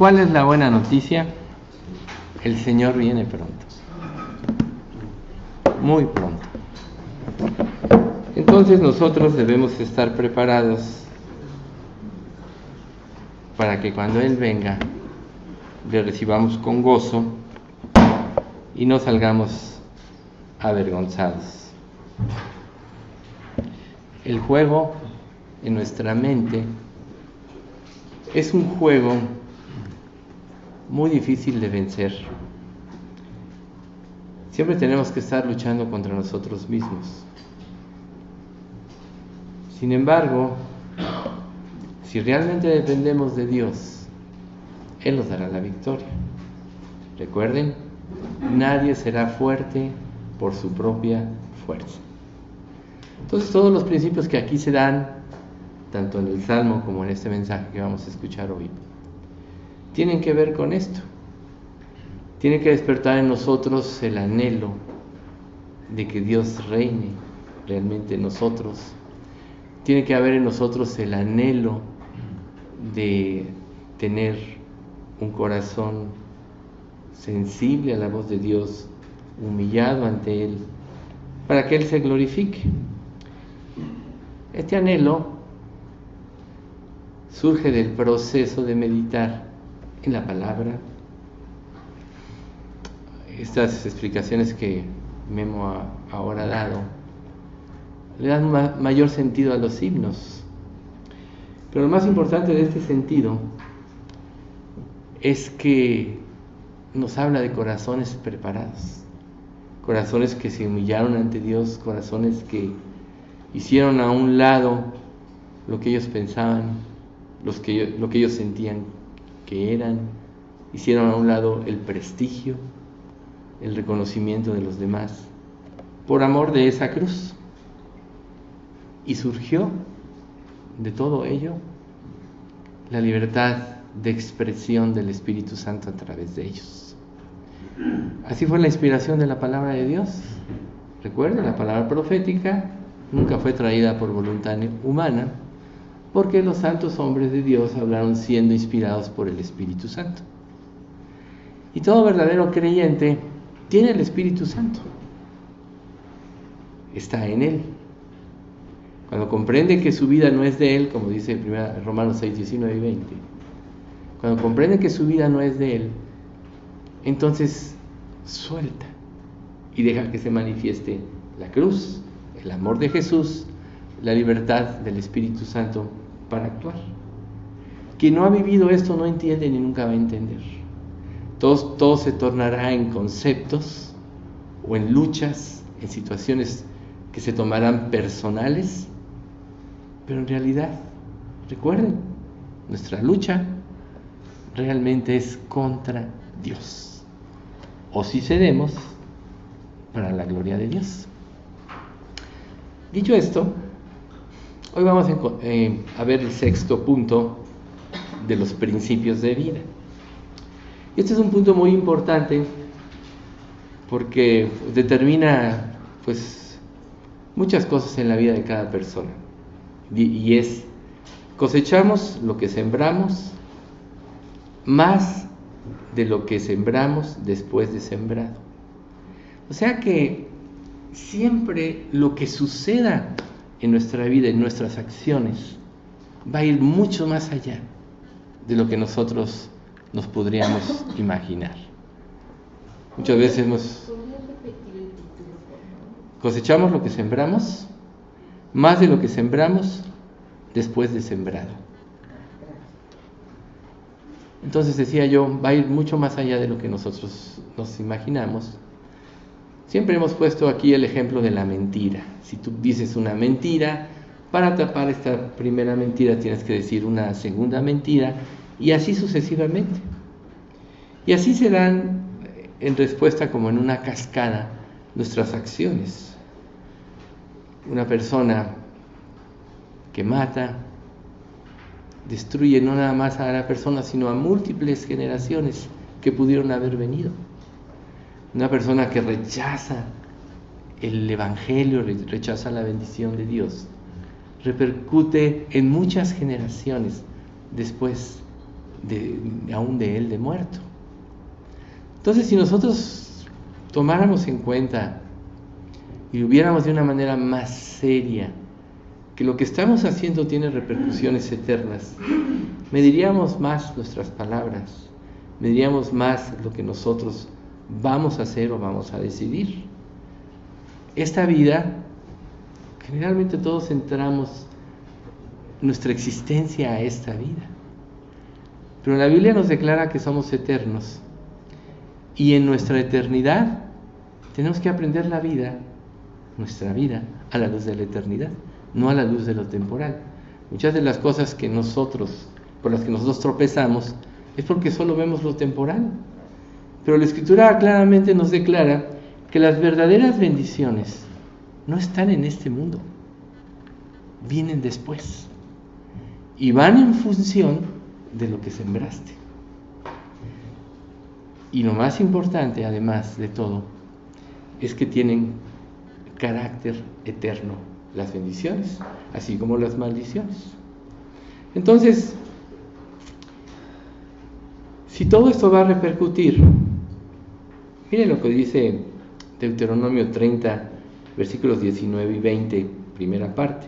¿Cuál es la buena noticia? El Señor viene pronto, muy pronto. Entonces nosotros debemos estar preparados para que cuando Él venga le recibamos con gozo y no salgamos avergonzados. El juego en nuestra mente es un juego muy difícil de vencer. Siempre tenemos que estar luchando contra nosotros mismos. Sin embargo, si realmente dependemos de Dios, Él nos dará la victoria. Recuerden, nadie será fuerte por su propia fuerza. Entonces, todos los principios que aquí se dan, tanto en el Salmo como en este mensaje que vamos a escuchar hoy, tienen que ver con esto. Tiene que despertar en nosotros el anhelo de que Dios reine realmente en nosotros. Tiene que haber en nosotros el anhelo de tener un corazón sensible a la voz de Dios, humillado ante Él, para que Él se glorifique. Este anhelo surge del proceso de meditar en la palabra. Estas explicaciones que Memo ha ahora dado le dan mayor sentido a los himnos. Pero lo más importante de este sentido es que nos habla de corazones preparados, corazones que se humillaron ante Dios, corazones que hicieron a un lado lo que ellos pensaban, lo que ellos sentían que eran, hicieron a un lado el prestigio, el reconocimiento de los demás, por amor de esa cruz. Y surgió de todo ello la libertad de expresión del Espíritu Santo a través de ellos. Así fue la inspiración de la palabra de Dios. Recuerden, la palabra profética nunca fue traída por voluntad humana, porque los santos hombres de Dios hablaron siendo inspirados por el Espíritu Santo. Y todo verdadero creyente tiene el Espíritu Santo. Está en Él. Cuando comprende que su vida no es de Él, como dice Romanos 6, 19 y 20, cuando comprende que su vida no es de Él, entonces suelta y deja que se manifieste la cruz, el amor de Jesús, la libertad del Espíritu Santo para actuar. Quien no ha vivido esto no entiende ni nunca va a entender. Todo se tornará en conceptos o en luchas, en situaciones que se tomarán personales, pero en realidad, recuerden, nuestra lucha realmente es contra Dios. O si cedemos, para la gloria de Dios. Dicho esto, hoy vamos a ver el sexto punto de los principios de vida. Este es un punto muy importante porque determina muchas cosas en la vida de cada persona. Y es, cosechamos lo que sembramos, más de lo que sembramos después de sembrado. O sea que siempre lo que suceda en nuestra vida, en nuestras acciones, va a ir mucho más allá de lo que nosotros nos podríamos imaginar. Muchas veces cosechamos lo que sembramos, más de lo que sembramos después de sembrado. Entonces decía yo, va a ir mucho más allá de lo que nosotros nos imaginamos. Siempre hemos puesto aquí el ejemplo de la mentira. Si tú dices una mentira, para tapar esta primera mentira tienes que decir una segunda mentira, y así sucesivamente. Y así se dan en respuesta, como en una cascada, nuestras acciones. Una persona que mata, destruye no nada más a la persona, sino a múltiples generaciones que pudieron haber venido. Una persona que rechaza el Evangelio, rechaza la bendición de Dios, repercute en muchas generaciones después aún de él de muerto. Entonces, si nosotros tomáramos en cuenta y lo viéramos de una manera más seria, que lo que estamos haciendo tiene repercusiones eternas, mediríamos más nuestras palabras, mediríamos más lo que nosotros vamos a hacer o vamos a decidir. Esta vida, generalmente todos centramos nuestra existencia a esta vida, pero la Biblia nos declara que somos eternos, y en nuestra eternidad tenemos que aprender la vida, nuestra vida, a la luz de la eternidad, no a la luz de lo temporal. Muchas de las cosas por las que nosotros tropezamos es porque solo vemos lo temporal, pero la Escritura claramente nos declara que las verdaderas bendiciones no están en este mundo, vienen después y van en función de lo que sembraste. Y lo más importante, además de todo, es que tienen carácter eterno las bendiciones, así como las maldiciones. Entonces, si todo esto va a repercutir, miren lo que dice Deuteronomio 30, versículos 19 y 20, primera parte.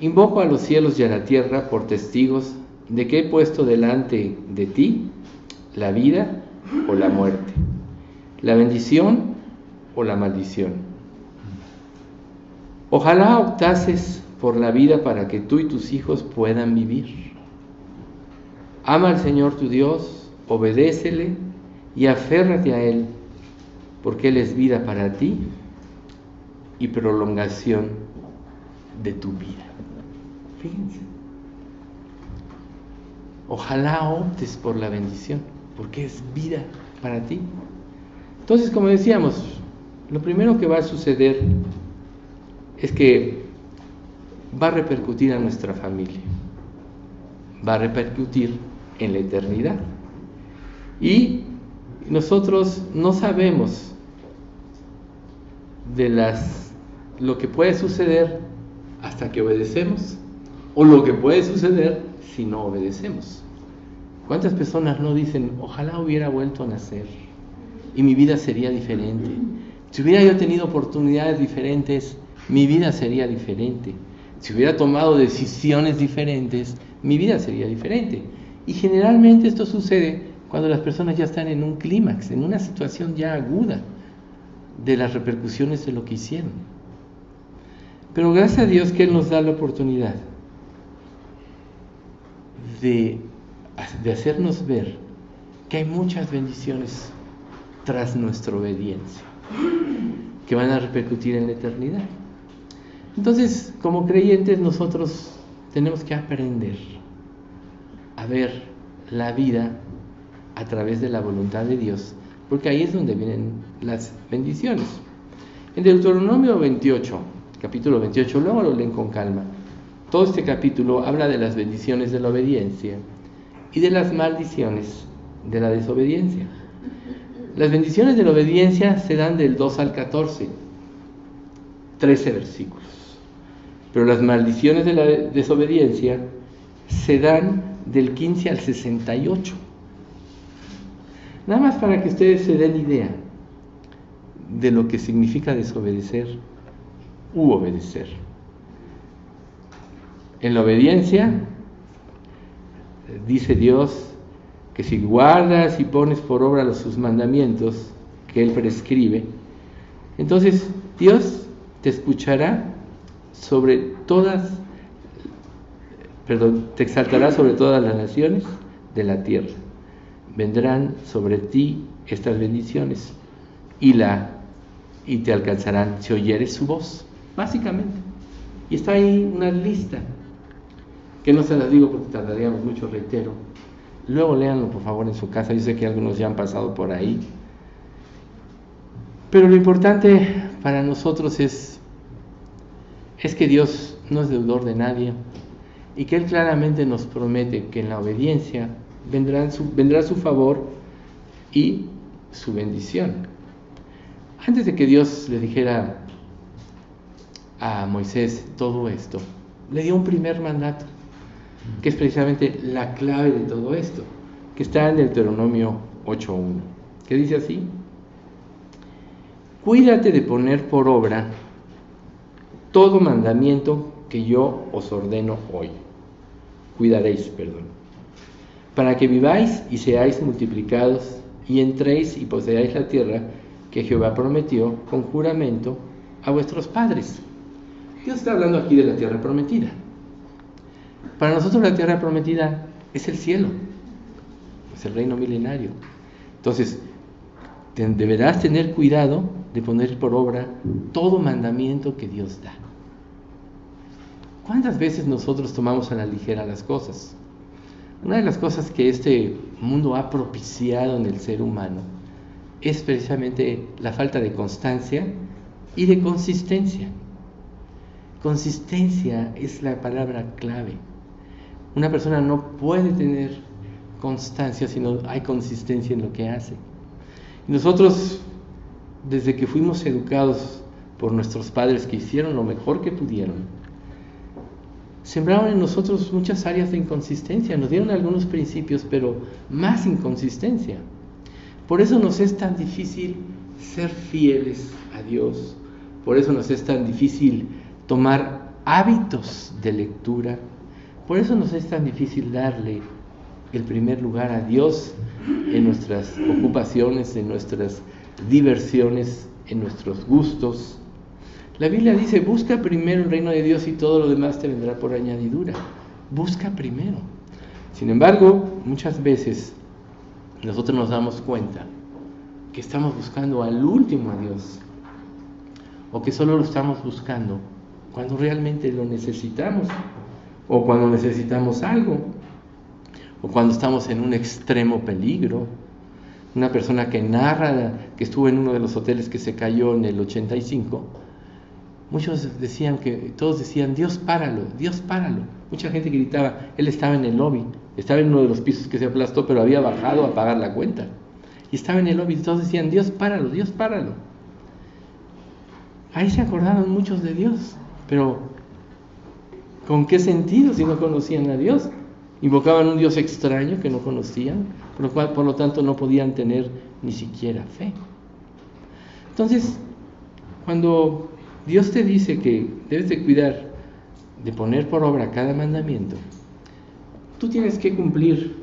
Invoco a los cielos y a la tierra por testigos de que he puesto delante de ti la vida o la muerte, la bendición o la maldición. Ojalá optases por la vida para que tú y tus hijos puedan vivir. Ama al Señor tu Dios, obedécele y aférrate a Él, porque Él es vida para ti y prolongación de tu vida. Fíjense. Ojalá optes por la bendición, porque es vida para ti. Entonces, como decíamos, lo primero que va a suceder es que va a repercutir a nuestra familia, va a repercutir en la eternidad. Y nosotros no sabemos lo que puede suceder hasta que obedecemos, o lo que puede suceder si no obedecemos. ¿Cuántas personas no dicen, ojalá hubiera vuelto a nacer y mi vida sería diferente? Si hubiera yo tenido oportunidades diferentes, mi vida sería diferente. Si hubiera tomado decisiones diferentes, mi vida sería diferente. Y generalmente esto sucede cuando las personas ya están en un clímax, en una situación ya aguda de las repercusiones de lo que hicieron. Pero gracias a Dios que Él nos da la oportunidad de hacernos ver que hay muchas bendiciones tras nuestra obediencia, que van a repercutir en la eternidad. Entonces, como creyentes, nosotros tenemos que aprender a ver la vida a través de la voluntad de Dios, porque ahí es donde vienen las bendiciones. En Deuteronomio 28, capítulo 28, luego lo leen con calma. Todo este capítulo habla de las bendiciones de la obediencia y de las maldiciones de la desobediencia. Las bendiciones de la obediencia se dan del 2 al 14, 13 versículos. Pero las maldiciones de la desobediencia se dan del 15 al 68. Nada más para que ustedes se den idea de lo que significa desobedecer u obedecer. En la obediencia, dice Dios que si guardas y pones por obra sus mandamientos que Él prescribe, entonces Dios te escuchará te exaltará sobre todas las naciones de la tierra. Vendrán sobre ti estas bendiciones y te alcanzarán si oyeres su voz, básicamente. Y está ahí una lista, que no se las digo porque tardaríamos mucho, reitero. Luego léanlo por favor en su casa, yo sé que algunos ya han pasado por ahí. Pero lo importante para nosotros es que Dios no es deudor de nadie y que Él claramente nos promete que en la obediencia vendrá su favor y su bendición. Antes de que Dios le dijera a Moisés todo esto, le dio un primer mandato. que es precisamente la clave de todo esto, que está en Deuteronomio 8:1, que dice así: cuídate de poner por obra todo mandamiento que yo os ordeno hoy. Cuidaréis, para que viváis y seáis multiplicados y entréis y poseáis la tierra que Jehová prometió con juramento a vuestros padres. Dios está hablando aquí de la tierra prometida. Para nosotros la tierra prometida es el cielo, es el reino milenario. Entonces, deberás tener cuidado de poner por obra todo mandamiento que Dios da. ¿Cuántas veces nosotros tomamos a la ligera las cosas? Una de las cosas que este mundo ha propiciado en el ser humano es precisamente la falta de constancia y de consistencia. Consistencia es la palabra clave. Una persona no puede tener constancia si no hay consistencia en lo que hace. Y nosotros, desde que fuimos educados por nuestros padres que hicieron lo mejor que pudieron, sembraron en nosotros muchas áreas de inconsistencia, nos dieron algunos principios, pero más inconsistencia. Por eso nos es tan difícil ser fieles a Dios, por eso nos es tan difícil tomar hábitos de lectura, por eso nos es tan difícil darle el primer lugar a Dios en nuestras ocupaciones, en nuestras diversiones, en nuestros gustos. La Biblia dice: busca primero el reino de Dios y todo lo demás te vendrá por añadidura. Busca primero. Sin embargo, muchas veces nosotros nos damos cuenta que estamos buscando al último a Dios, o que solo lo estamos buscando cuando realmente lo necesitamos, o cuando necesitamos algo, o cuando estamos en un extremo peligro. Una persona que narra que estuvo en uno de los hoteles que se cayó en el 85, muchos decían todos decían: Dios páralo, Dios páralo. Mucha gente gritaba. Él estaba en el lobby, estaba en uno de los pisos que se aplastó, pero había bajado a pagar la cuenta, y estaba en el lobby y todos decían: Dios páralo, Dios páralo. Ahí se acordaron muchos de Dios, pero ¿con qué sentido si no conocían a Dios? Invocaban un Dios extraño que no conocían, por lo tanto no podían tener ni siquiera fe. Entonces, cuando Dios te dice que debes de cuidar de poner por obra cada mandamiento, tú tienes que cumplir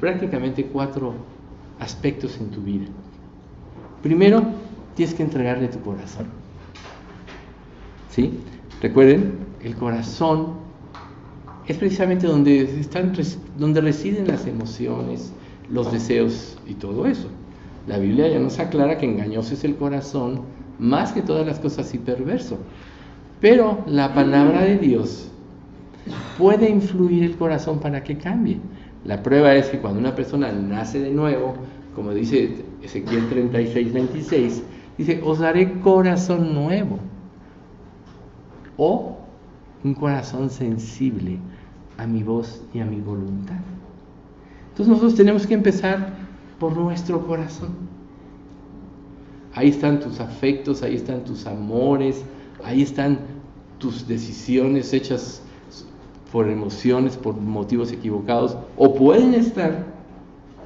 prácticamente 4 aspectos en tu vida. Primero, tienes que entregarle tu corazón. ¿Sí? Recuerden, el corazón es precisamente donde residen las emociones, los deseos y todo eso. La Biblia ya nos aclara que engañoso es el corazón más que todas las cosas y perverso. Pero la palabra de Dios puede influir el corazón para que cambie. La prueba es que cuando una persona nace de nuevo, como dice Ezequiel 36:26, dice: os daré corazón nuevo, o un corazón sensible a mi voz y a mi voluntad. Entonces nosotros tenemos que empezar por nuestro corazón. Ahí están tus afectos, ahí están tus amores, ahí están tus decisiones hechas por emociones, por motivos equivocados, o pueden estar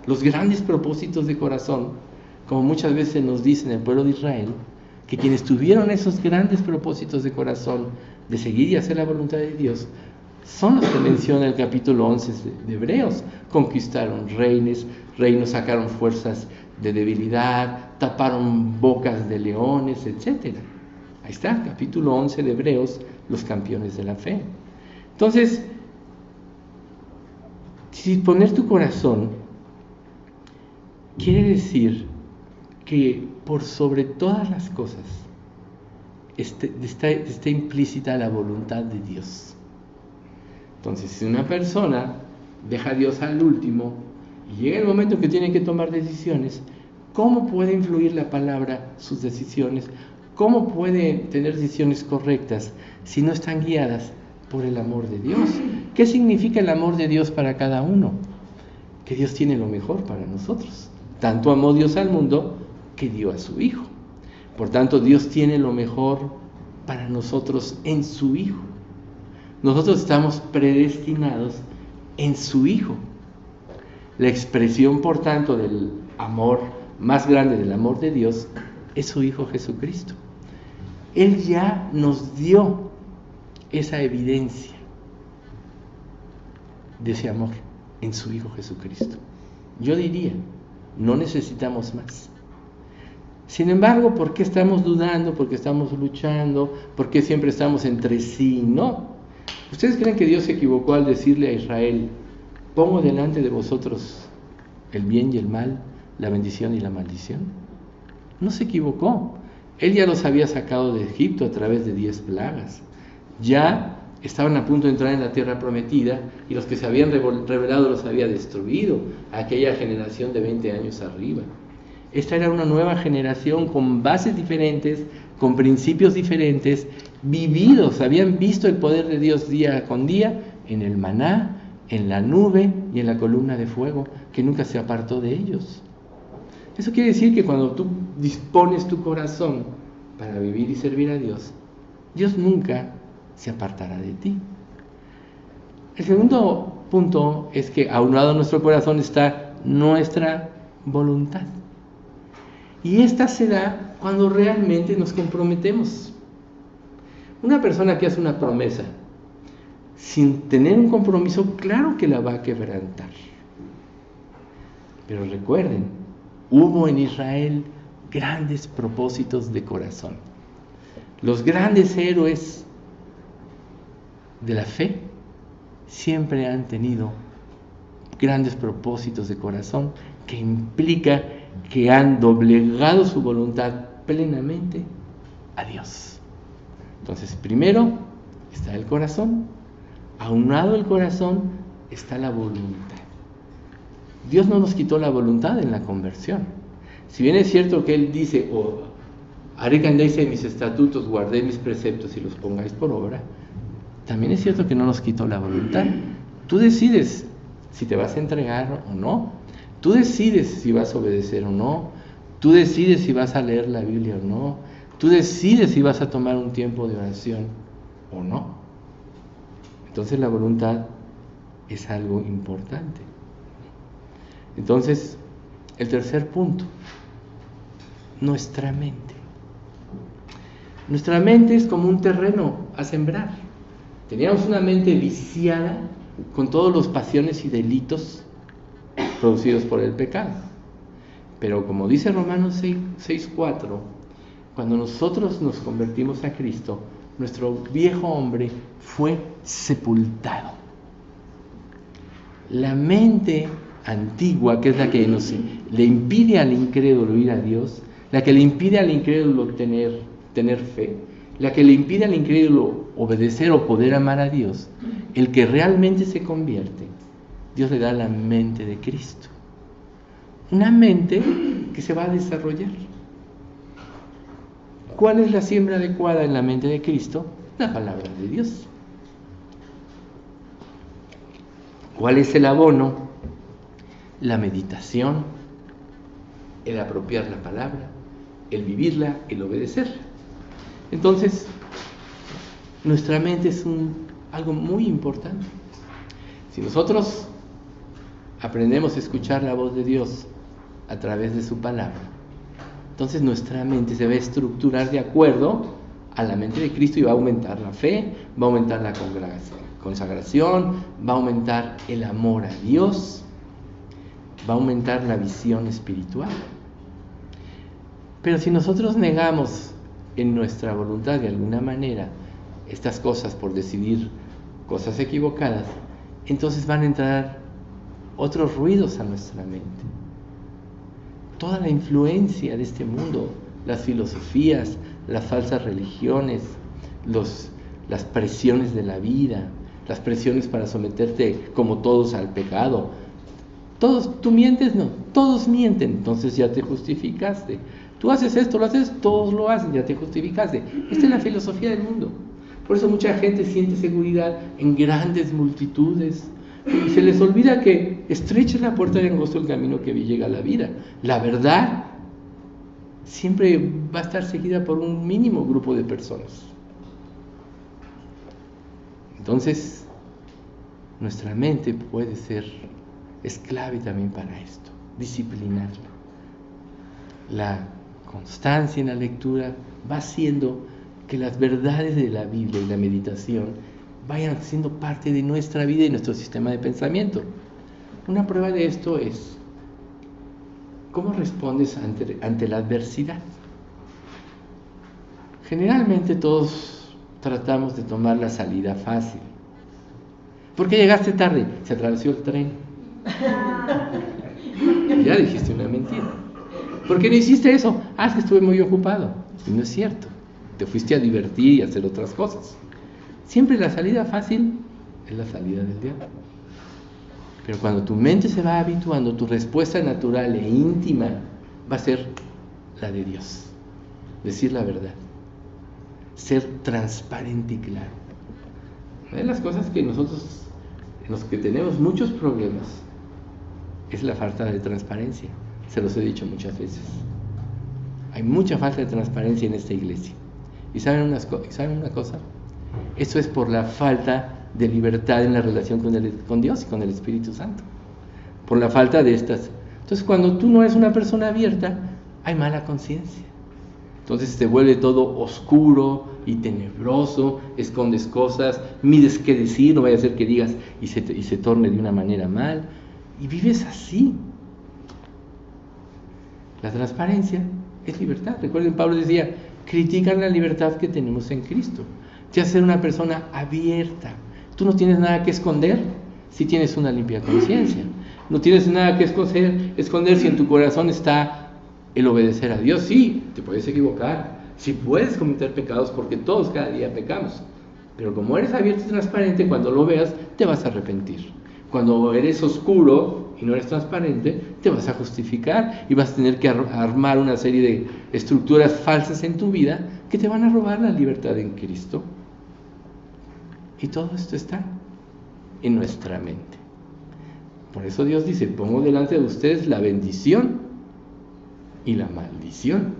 los grandes propósitos de corazón, como muchas veces nos dice en el pueblo de Israel, que quienes tuvieron esos grandes propósitos de corazón de seguir y hacer la voluntad de Dios son los que menciona el capítulo 11 de Hebreos. Conquistaron reinos, sacaron fuerzas de debilidad, taparon bocas de leones, etc. Ahí está, capítulo 11 de Hebreos, los campeones de la fe. Entonces, si poner tu corazón quiere decir que por sobre todas las cosas está implícita la voluntad de Dios. Entonces, si una persona deja a Dios al último y llega el momento en que tiene que tomar decisiones, ¿cómo puede influir la palabra sus decisiones? ¿Cómo puede tener decisiones correctas si no están guiadas por el amor de Dios? ¿Qué significa el amor de Dios para cada uno? Que Dios tiene lo mejor para nosotros. Tanto amó Dios al mundo que dio a su Hijo. Por tanto, Dios tiene lo mejor para nosotros en su Hijo. nosotros estamos predestinados en su Hijo. La expresión, por tanto, del amor más grande, del amor de Dios, es su Hijo Jesucristo. Él ya nos dio esa evidencia de ese amor en su Hijo Jesucristo. Yo diría, no necesitamos más. Sin embargo, ¿por qué estamos dudando? ¿Por qué estamos luchando? ¿Por qué siempre estamos entre sí? No. ¿Ustedes creen que Dios se equivocó al decirle a Israel, pongo delante de vosotros el bien y el mal, la bendición y la maldición? No se equivocó. Él ya los había sacado de Egipto a través de 10 plagas. Ya estaban a punto de entrar en la tierra prometida y los que se habían rebelado los había destruido, aquella generación de 20 años arriba. Esta era una nueva generación con bases diferentes, con principios diferentes, vividos, habían visto el poder de Dios día con día en el maná, en la nube y en la columna de fuego, que nunca se apartó de ellos. Eso quiere decir que cuando tú dispones tu corazón para vivir y servir a Dios, Dios nunca se apartará de ti. El segundo punto es que aunado a nuestro corazón está nuestra voluntad. Y esta se da cuando realmente nos comprometemos. Una persona que hace una promesa sin tener un compromiso, claro que la va a quebrantar. Pero recuerden, hubo en Israel grandes propósitos de corazón. Los grandes héroes de la fe siempre han tenido grandes propósitos de corazón que implica que han doblegado su voluntad plenamente a Dios. Entonces, primero está el corazón, aunado el corazón está la voluntad. Dios no nos quitó la voluntad en la conversión. Si bien es cierto que Él dice, haré que andéis en mis estatutos, guardéis mis preceptos y los pongáis por obra, también es cierto que no nos quitó la voluntad. Tú decides si te vas a entregar o no. Tú decides si vas a obedecer o no. Tú decides si vas a leer la Biblia o no. Tú decides si vas a tomar un tiempo de oración o no. Entonces la voluntad es algo importante. Entonces, el tercer punto, nuestra mente. Nuestra mente es como un terreno a sembrar. Teníamos una mente viciada con todos los pasiones y delitos producidos por el pecado. Pero como dice Romanos 6:4, cuando nosotros nos convertimos a Cristo, nuestro viejo hombre fue sepultado. La mente antigua, que es la que le impide al incrédulo ir a Dios, la que le impide al incrédulo tener fe, la que le impide al incrédulo obedecer o poder amar a Dios, el que realmente se convierte, Dios le da la mente de Cristo. Una mente que se va a desarrollar. ¿Cuál es la siembra adecuada en la mente de Cristo? La palabra de Dios. ¿Cuál es el abono? La meditación, el apropiar la palabra, el vivirla, el obedecerla. Entonces, nuestra mente es algo muy importante. Si nosotros aprendemos a escuchar la voz de Dios a través de su palabra, entonces nuestra mente se va a estructurar de acuerdo a la mente de Cristo y va a aumentar la fe, va a aumentar la consagración, va a aumentar el amor a Dios, va a aumentar la visión espiritual. Pero si nosotros negamos en nuestra voluntad de alguna manera estas cosas por decidir cosas equivocadas, entonces van a entrar otros ruidos a nuestra mente. Toda la influencia de este mundo, las filosofías, las falsas religiones, las presiones de la vida, las presiones para someterte como todos al pecado. ¿Tú mientes? No, todos mienten, entonces ya te justificaste. Tú haces esto, lo haces, todos lo hacen, ya te justificaste. Esta es la filosofía del mundo. Por eso mucha gente siente seguridad en grandes multitudes y se les olvida que estrecha la puerta y angosto el camino que llega a la vida. La verdad siempre va a estar seguida por un mínimo grupo de personas. Entonces, nuestra mente puede ser, es clave también para esto, disciplinarla. La constancia en la lectura va haciendo que las verdades de la Biblia y la meditación vayan siendo parte de nuestra vida y nuestro sistema de pensamiento. Una prueba de esto es cómo respondes ante la adversidad. Generalmente todos tratamos de tomar la salida fácil. ¿Por qué llegaste tarde? Se atravesó el tren. Ya dijiste una mentira. ¿Por qué no hiciste eso? Es que estuve muy ocupado. Y no es cierto. Te fuiste a divertir y a hacer otras cosas. Siempre la salida fácil es la salida del diablo. Pero cuando tu mente se va habituando, tu respuesta natural e íntima va a ser la de Dios. Decir la verdad. Ser transparente y claro. Una de las cosas que nosotros, en los que tenemos muchos problemas, es la falta de transparencia. Se los he dicho muchas veces. Hay mucha falta de transparencia en esta iglesia. ¿Y saben una cosa? Eso es por la falta de libertad en la relación con Dios y con el Espíritu Santo. Por la falta de estas. Entonces, cuando tú no eres una persona abierta, hay mala conciencia. Entonces te vuelve todo oscuro y tenebroso, escondes cosas, mides qué decir, no vaya a ser que digas y se torne de una manera mal. Y vives así. La transparencia es libertad. Recuerden, Pablo decía, critican la libertad que tenemos en Cristo. Te hace ser una persona abierta. Tú no tienes nada que esconder si tienes una limpia conciencia. No tienes nada que esconder si en tu corazón está el obedecer a Dios. Sí, te puedes equivocar. Sí puedes cometer pecados porque todos cada día pecamos. Pero como eres abierto y transparente, cuando lo veas te vas a arrepentir. Cuando eres oscuro y no eres transparente, te vas a justificar y vas a tener que armar una serie de estructuras falsas en tu vida que te van a robar la libertad en Cristo. Y todo esto está en nuestra mente. Por eso Dios dice, pongo delante de ustedes la bendición y la maldición.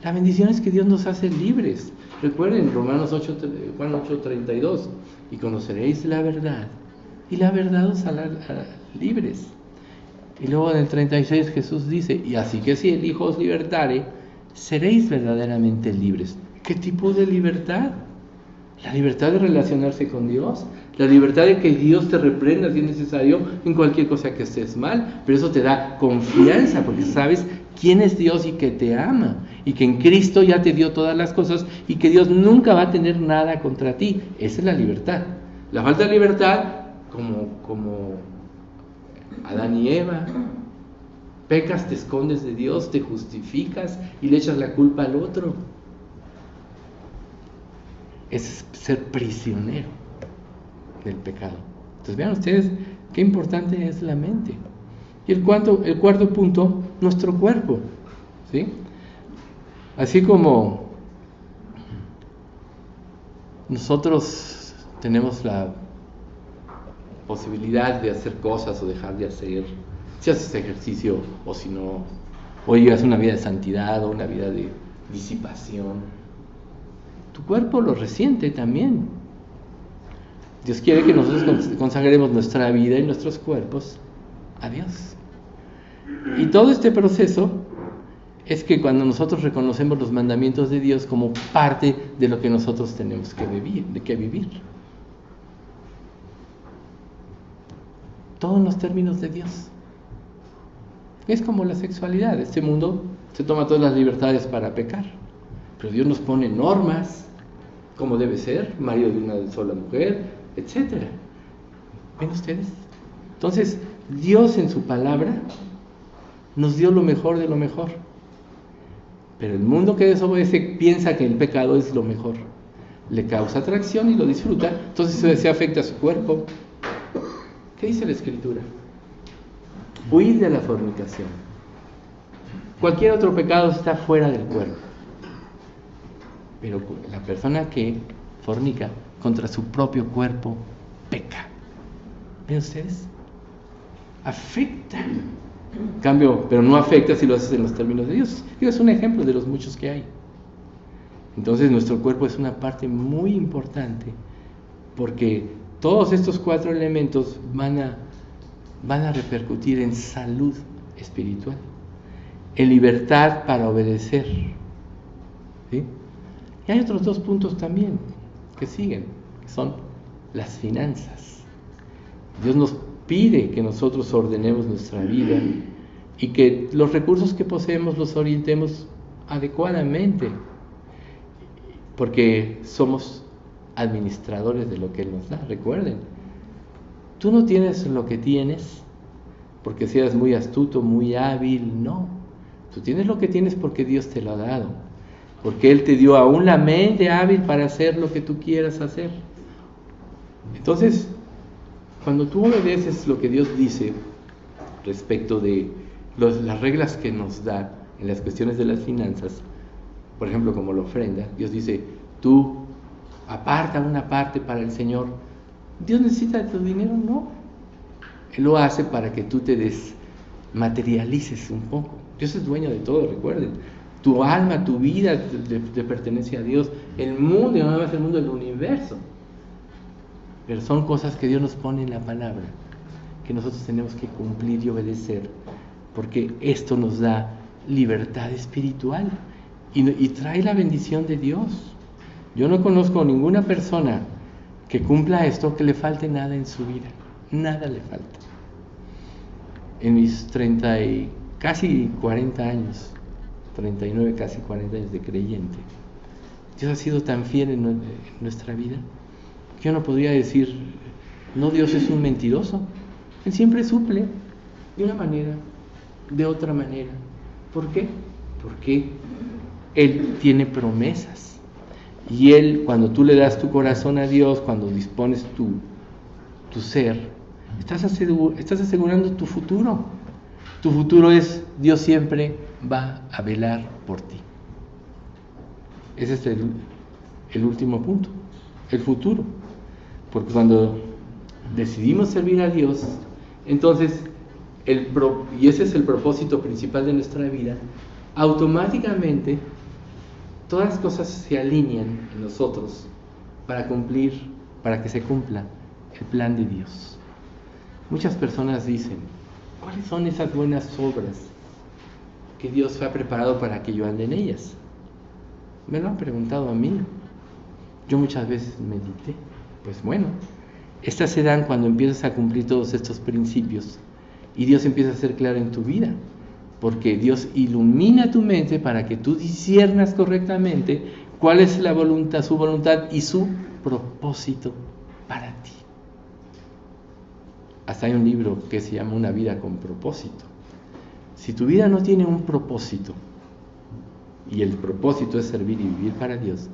La bendición es que Dios nos hace libres. Recuerden Juan 8:32, y conoceréis la verdad, y la verdad os hará libres. Y luego en el 36 Jesús dice, y así que si el Hijo os libertare, seréis verdaderamente libres. ¿Qué tipo de libertad? La libertad de relacionarse con Dios, la libertad de que Dios te reprenda si es necesario en cualquier cosa que estés mal, pero eso te da confianza porque sabes quién es Dios y que te ama y que en Cristo ya te dio todas las cosas y que Dios nunca va a tener nada contra ti. Esa es la libertad. La falta de libertad, como Adán y Eva, pecas, te escondes de Dios, te justificas y le echas la culpa al otro. Es ser prisionero del pecado. Entonces vean ustedes qué importante es la mente. Y el cuarto punto, nuestro cuerpo, ¿sí? Así como nosotros tenemos la posibilidad de hacer cosas o dejar de hacer, si haces ejercicio o si no, o llevas una vida de santidad o una vida de disipación, tu cuerpo lo resiente también. Dios quiere que nosotros consagremos nuestra vida y nuestros cuerpos a Dios. Y todo este proceso es que cuando nosotros reconocemos los mandamientos de Dios como parte de lo que nosotros tenemos que vivir. Todo en los términos de Dios. Es como la sexualidad. Este mundo se toma todas las libertades para pecar. Pero Dios nos pone normas, como debe ser, marido de una sola mujer, etc. ¿Ven ustedes? Entonces, Dios en su palabra nos dio lo mejor de lo mejor. Pero el mundo que desobedece piensa que el pecado es lo mejor. Le causa atracción y lo disfruta, entonces se afecta a su cuerpo. ¿Qué dice la Escritura? Huid de la fornicación. Cualquier otro pecado está fuera del cuerpo. Pero la persona que fornica contra su propio cuerpo peca. ¿Ven ustedes? Afecta. Cambio, pero no afecta si lo haces en los términos de Dios. Es un ejemplo de los muchos que hay. Entonces nuestro cuerpo es una parte muy importante porque todos estos 4 elementos van a repercutir en salud espiritual, en libertad para obedecer, ¿sí? Y hay otros 2 puntos también que siguen, que son las finanzas. Dios nos pide que nosotros ordenemos nuestra vida y que los recursos que poseemos los orientemos adecuadamente, porque somos administradores de lo que Él nos da. Recuerden, tú no tienes lo que tienes porque seas muy astuto, muy hábil, no. Tú tienes lo que tienes porque Dios te lo ha dado, porque Él te dio aún la mente hábil para hacer lo que tú quieras hacer. Entonces, cuando tú obedeces lo que Dios dice respecto de las reglas que nos da en las cuestiones de las finanzas, por ejemplo, como la ofrenda, Dios dice, tú aparta una parte para el Señor. ¿Dios necesita tu dinero? No. Él lo hace para que tú te desmaterialices un poco. Dios es dueño de todo, recuerden. Tu alma, tu vida te pertenece a Dios. El mundo, y no más el mundo, el universo. Pero son cosas que Dios nos pone en la palabra, que nosotros tenemos que cumplir y obedecer, porque esto nos da libertad espiritual y trae la bendición de Dios. Yo no conozco ninguna persona que cumpla esto que le falte nada en su vida, nada le falta. En mis 30 y casi 40 años, 39, casi 40 años de creyente, Dios ha sido tan fiel en nuestra vida que yo no podría decir, no, Dios es un mentiroso. Él siempre suple de una manera, de otra manera. ¿Por qué? Porque Él tiene promesas. Y Él, cuando tú le das tu corazón a Dios, cuando dispones tu ser, estás asegurando tu futuro. Tu futuro es, Dios siempre va a velar por ti. Ese es el último punto, el futuro. Porque cuando decidimos servir a Dios, entonces, y ese es el propósito principal de nuestra vida, automáticamente todas las cosas se alinean en nosotros para que se cumpla el plan de Dios. Muchas personas dicen, ¿cuáles son esas buenas obras que Dios ha preparado para que yo ande en ellas? Me lo han preguntado a mí. Yo muchas veces medité. Pues bueno, estas se dan cuando empiezas a cumplir todos estos principios y Dios empieza a ser claro en tu vida, porque Dios ilumina tu mente para que tú disciernas correctamente cuál es la voluntad, su voluntad y su propósito para ti. Hasta hay un libro que se llama Una vida con propósito. Si tu vida no tiene un propósito y el propósito es servir y vivir para Dios,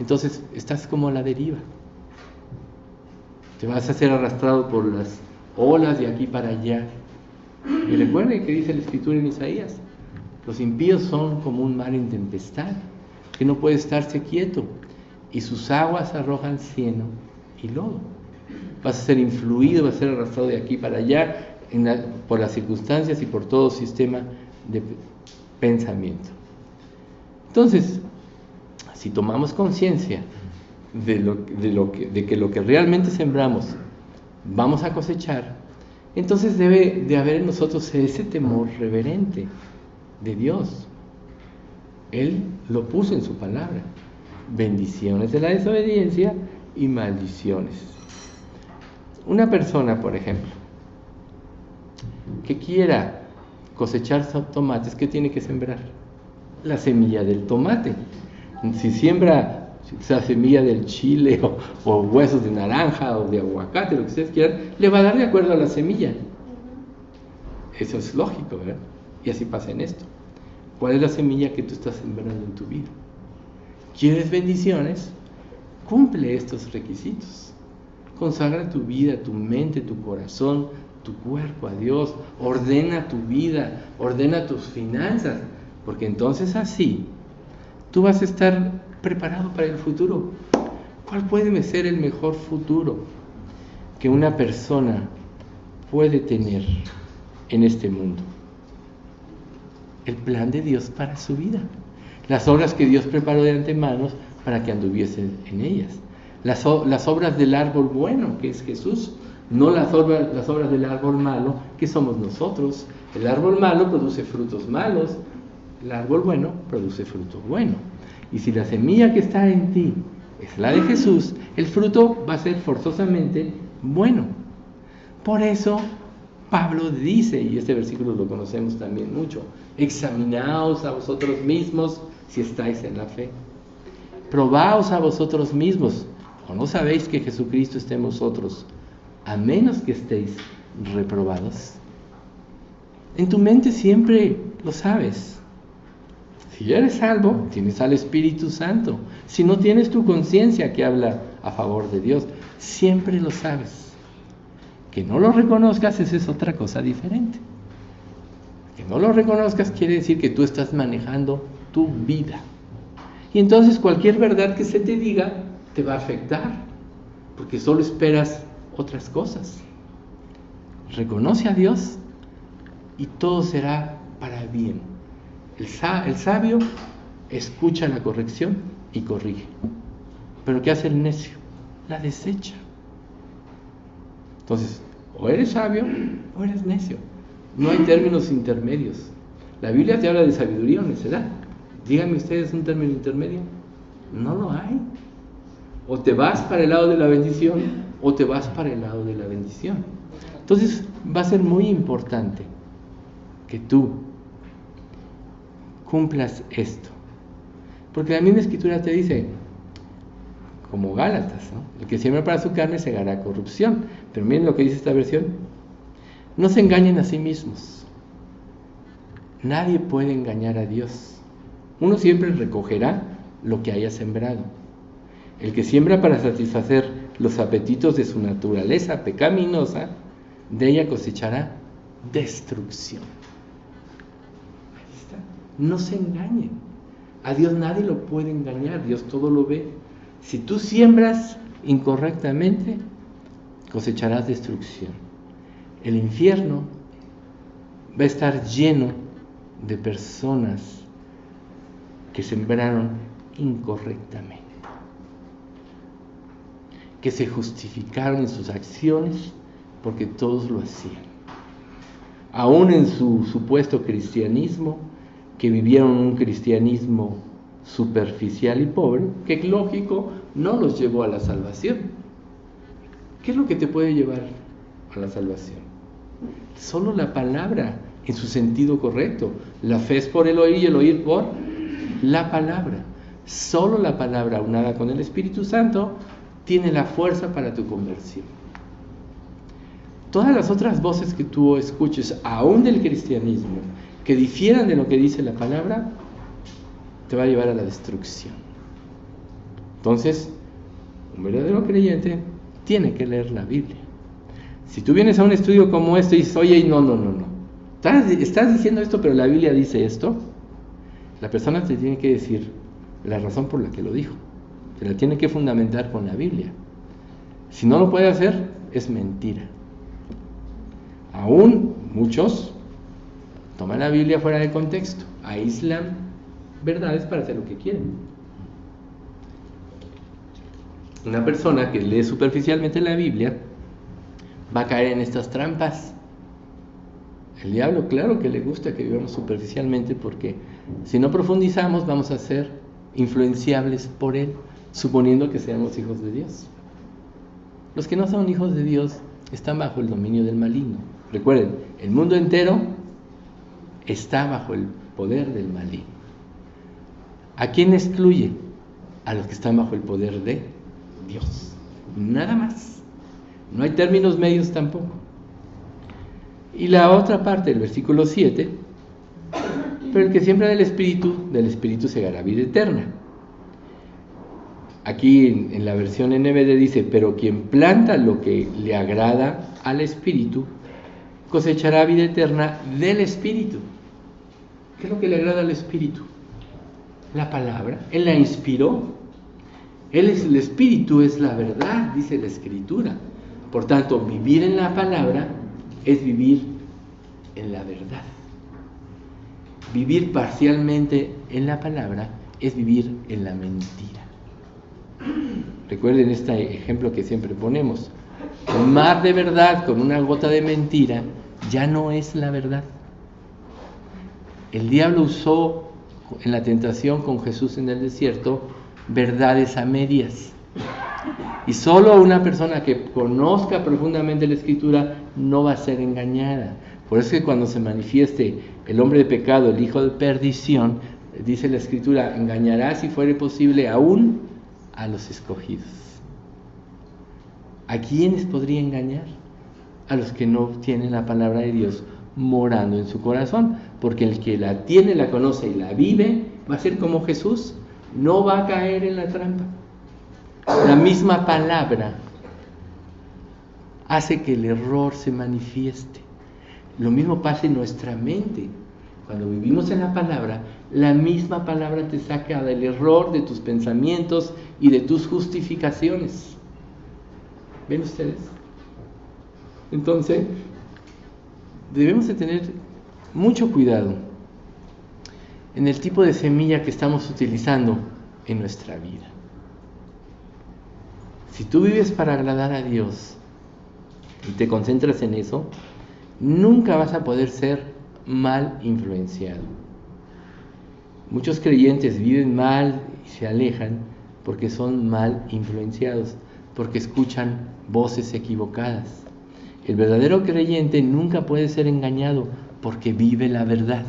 entonces estás como a la deriva. Te vas a ser arrastrado por las olas de aquí para allá. Y recuerden que dice la Escritura en Isaías, los impíos son como un mar en tempestad, que no puede estarse quieto, y sus aguas arrojan cieno y lodo. Vas a ser influido, vas a ser arrastrado de aquí para allá por las circunstancias y por todo sistema de pensamiento. Entonces, si tomamos conciencia de que lo que realmente sembramos vamos a cosechar, entonces debe de haber en nosotros ese temor reverente de Dios. Él lo puso en su palabra: bendiciones de la desobediencia y maldiciones. Una persona, por ejemplo, que quiera cosechar tomates, ¿qué tiene que sembrar? La semilla del tomate. Si siembra esa semilla del chile o huesos de naranja o de aguacate, lo que ustedes quieran, le va a dar de acuerdo a la semilla. Eso es lógico, ¿verdad? Y así pasa en esto. ¿Cuál es la semilla que tú estás sembrando en tu vida? ¿Quieres bendiciones? Cumple estos requisitos. Consagra tu vida, tu mente, tu corazón, tu cuerpo a Dios. Ordena tu vida, ordena tus finanzas, porque entonces así tú vas a estar preparado para el futuro. ¿Cuál puede ser el mejor futuro que una persona puede tener en este mundo? El plan de Dios para su vida, las obras que Dios preparó de antemano para que anduviesen en ellas. las obras del árbol bueno, que es Jesús, no las obras del árbol malo, que somos nosotros. El árbol malo produce frutos malos, el árbol bueno produce fruto bueno. Y si la semilla que está en ti es la de Jesús, el fruto va a ser forzosamente bueno. Por eso Pablo dice, y este versículo lo conocemos también mucho: examinaos a vosotros mismos si estáis en la fe. Probaos a vosotros mismos, ¿o no sabéis que Jesucristo está en vosotros, a menos que estéis reprobados? En tu mente siempre lo sabes. Si eres salvo, tienes al Espíritu Santo. Si no, tienes tu conciencia que habla a favor de Dios. Siempre lo sabes. Que no lo reconozcas, esa es otra cosa diferente. Que no lo reconozcas quiere decir que tú estás manejando tu vida. Y entonces cualquier verdad que se te diga te va a afectar, porque solo esperas otras cosas. Reconoce a Dios y todo será para bien. El sabio escucha la corrección y corrige. Pero ¿qué hace el necio? La desecha. Entonces, o eres sabio o eres necio. No hay términos intermedios. La Biblia te habla de sabiduría o necedad. Díganme ustedes un término intermedio. No lo hay. O te vas para el lado de la bendición o te vas para el lado de la bendición. Entonces va a ser muy importante que tú cumplas esto, porque la misma Escritura te dice, como Gálatas, ¿no? El que siembra para su carne segará corrupción. Pero miren lo que dice esta versión: no se engañen a sí mismos. Nadie puede engañar a Dios. Uno siempre recogerá lo que haya sembrado. El que siembra para satisfacer los apetitos de su naturaleza pecaminosa, de ella cosechará destrucción. Ahí está. No se engañen. A Dios nadie lo puede engañar. Dios todo lo ve. Si tú siembras incorrectamente, cosecharás destrucción. El infierno va a estar lleno de personas que sembraron incorrectamente, que se justificaron en sus acciones porque todos lo hacían, aún en su supuesto cristianismo, que vivieron un cristianismo superficial y pobre, que lógico no los llevó a la salvación. ¿Qué es lo que te puede llevar a la salvación? Solo la palabra en su sentido correcto. La fe es por el oír y el oír por la palabra. Solo la palabra unada con el Espíritu Santo tiene la fuerza para tu conversión. Todas las otras voces que tú escuches, aún del cristianismo, que difieran de lo que dice la palabra, te va a llevar a la destrucción. Entonces, un verdadero creyente tiene que leer la Biblia. Si tú vienes a un estudio como este y dices, oye, no, estás diciendo esto, pero la Biblia dice esto, la persona te tiene que decir la razón por la que lo dijo. Te la tiene que fundamentar con la Biblia. Si no lo puede hacer, es mentira. Aún muchos toman la Biblia fuera de contexto, aíslan verdades para hacer lo que quieren. Una persona que lee superficialmente la Biblia va a caer en estas trampas. El diablo, claro que le gusta que vivamos superficialmente, porque si no profundizamos vamos a ser influenciables por él, suponiendo que seamos hijos de Dios. Los que no son hijos de Dios están bajo el dominio del maligno. Recuerden, el mundo entero está bajo el poder del maligno. ¿A quién excluye? A los que están bajo el poder de Dios. Nada más. No hay términos medios tampoco. Y la otra parte del versículo 7: pero el que siembra del Espíritu segará vida eterna. Aquí en la versión NBD dice, pero quien planta lo que le agrada al Espíritu, cosechará vida eterna del Espíritu. ¿Qué es lo que le agrada al Espíritu? La palabra. Él la inspiró. El Espíritu es la verdad, dice la Escritura. Por tanto, vivir en la palabra es vivir en la verdad. Vivir parcialmente en la palabra es vivir en la mentira. Recuerden este ejemplo que siempre ponemos. Un mar de verdad con una gota de mentira ya no es la verdad. El diablo usó en la tentación con Jesús en el desierto verdades a medias. Y solo una persona que conozca profundamente la Escritura no va a ser engañada. Por eso es que cuando se manifieste el hombre de pecado, el hijo de perdición, dice la Escritura, engañará si fuere posible aún a los escogidos. ¿A quiénes podría engañar? A los que no tienen la palabra de Dios morando en su corazón, porque el que la tiene, la conoce y la vive, va a ser como Jesús, no va a caer en la trampa. La misma palabra hace que el error se manifieste. Lo mismo pasa en nuestra mente. Cuando vivimos en la palabra, la misma palabra te saca del error de tus pensamientos y de tus justificaciones. ¿Ven ustedes? Entonces, debemos de tener mucho cuidado en el tipo de semilla que estamos utilizando en nuestra vida. Si tú vives para agradar a Dios y te concentras en eso, nunca vas a poder ser mal influenciado. Muchos creyentes viven mal y se alejan porque son mal influenciados, porque escuchan voces equivocadas. El verdadero creyente nunca puede ser engañado porque vive la verdad.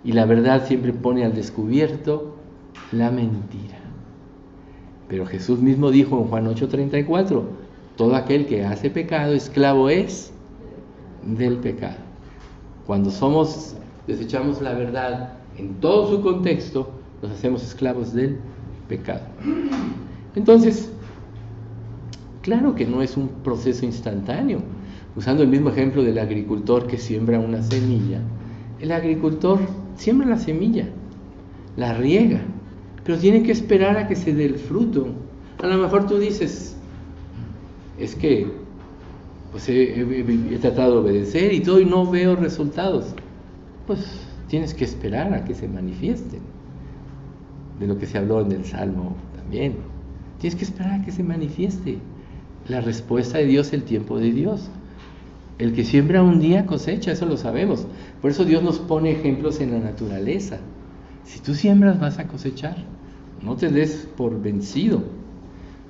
Y la verdad siempre pone al descubierto la mentira. Pero Jesús mismo dijo en Juan 8:34, todo aquel que hace pecado, esclavo es del pecado. Cuando desechamos la verdad en todo su contexto, nos hacemos esclavos del pecado. Entonces, claro que no es un proceso instantáneo. Usando el mismo ejemplo del agricultor que siembra una semilla, el agricultor siembra la semilla, la riega, pero tiene que esperar a que se dé el fruto. A lo mejor tú dices, es que pues he tratado de obedecer y todo y no veo resultados. Pues tienes que esperar a que se manifiesten. De lo que se habló en el Salmo también. Tienes que esperar a que se manifieste la respuesta de Dios, el tiempo de Dios. El que siembra un día cosecha, eso lo sabemos. Por eso Dios nos pone ejemplos en la naturaleza. Si tú siembras vas a cosechar. No te des por vencido.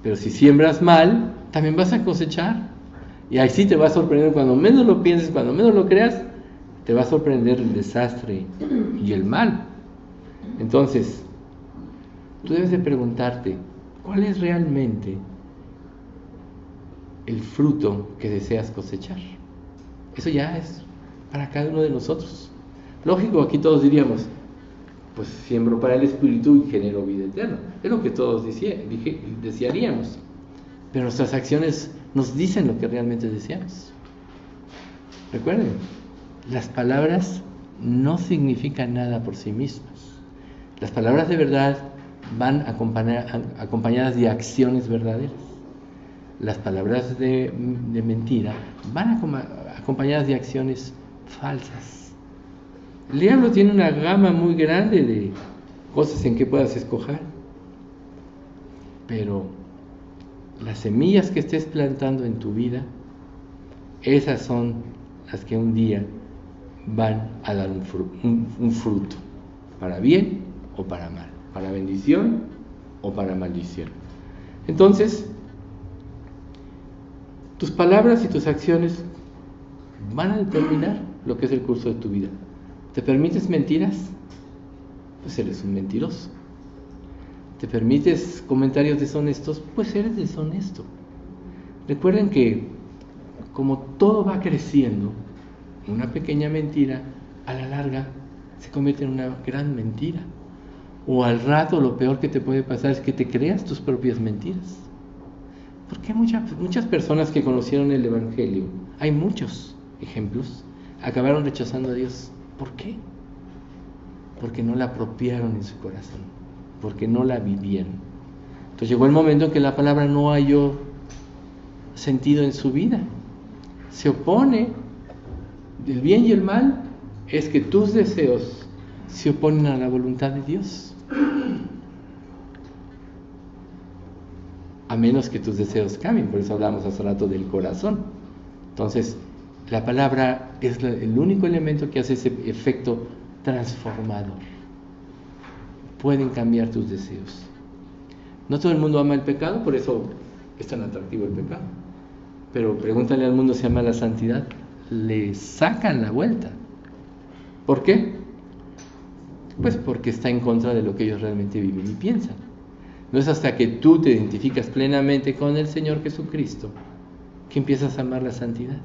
Pero si siembras mal, también vas a cosechar. Y ahí sí te va a sorprender, cuando menos lo pienses, cuando menos lo creas, te va a sorprender el desastre y el mal. Entonces, tú debes de preguntarte, ¿cuál es realmente el fruto que deseas cosechar? Eso ya es para cada uno de nosotros. Lógico, aquí todos diríamos, pues siembro para el Espíritu y genero vida eterna. Es lo que todos desearíamos. Pero nuestras acciones nos dicen lo que realmente deseamos. Recuerden, las palabras no significan nada por sí mismas. Las palabras de verdad van acompañadas de acciones verdaderas. Las palabras de mentira van acompañadas de acciones falsas. El diablo tiene una gama muy grande de cosas en que puedas escoger, pero las semillas que estés plantando en tu vida, esas son las que un día van a dar un fruto, para bien o para mal, para bendición o para maldición. Entonces, tus palabras y tus acciones van a determinar lo que es el curso de tu vida. ¿Te permites mentiras? Pues eres un mentiroso. ¿Te permites comentarios deshonestos? Pues eres deshonesto. Recuerden que como todo va creciendo, una pequeña mentira a la larga se convierte en una gran mentira. O al rato lo peor que te puede pasar es que te creas tus propias mentiras. Porque muchas personas que conocieron el Evangelio, hay muchos ejemplos, acabaron rechazando a Dios. ¿Por qué? Porque no la apropiaron en su corazón, porque no la vivieron. Entonces llegó el momento en que la palabra no halló sentido en su vida. Se opone del bien y el mal, es que tus deseos se oponen a la voluntad de Dios. a menos que tus deseos cambien. Por eso hablamos hace rato del corazón. Entonces, la palabra es el único elemento que hace ese efecto transformador. Pueden cambiar tus deseos. No todo el mundo ama el pecado, por eso es tan atractivo el pecado. Pero pregúntale al mundo si ama la santidad, le sacan la vuelta. ¿Por qué? Pues porque está en contra de lo que ellos realmente viven y piensan. No es hasta que tú te identificas plenamente con el Señor Jesucristo que empiezas a amar la santidad,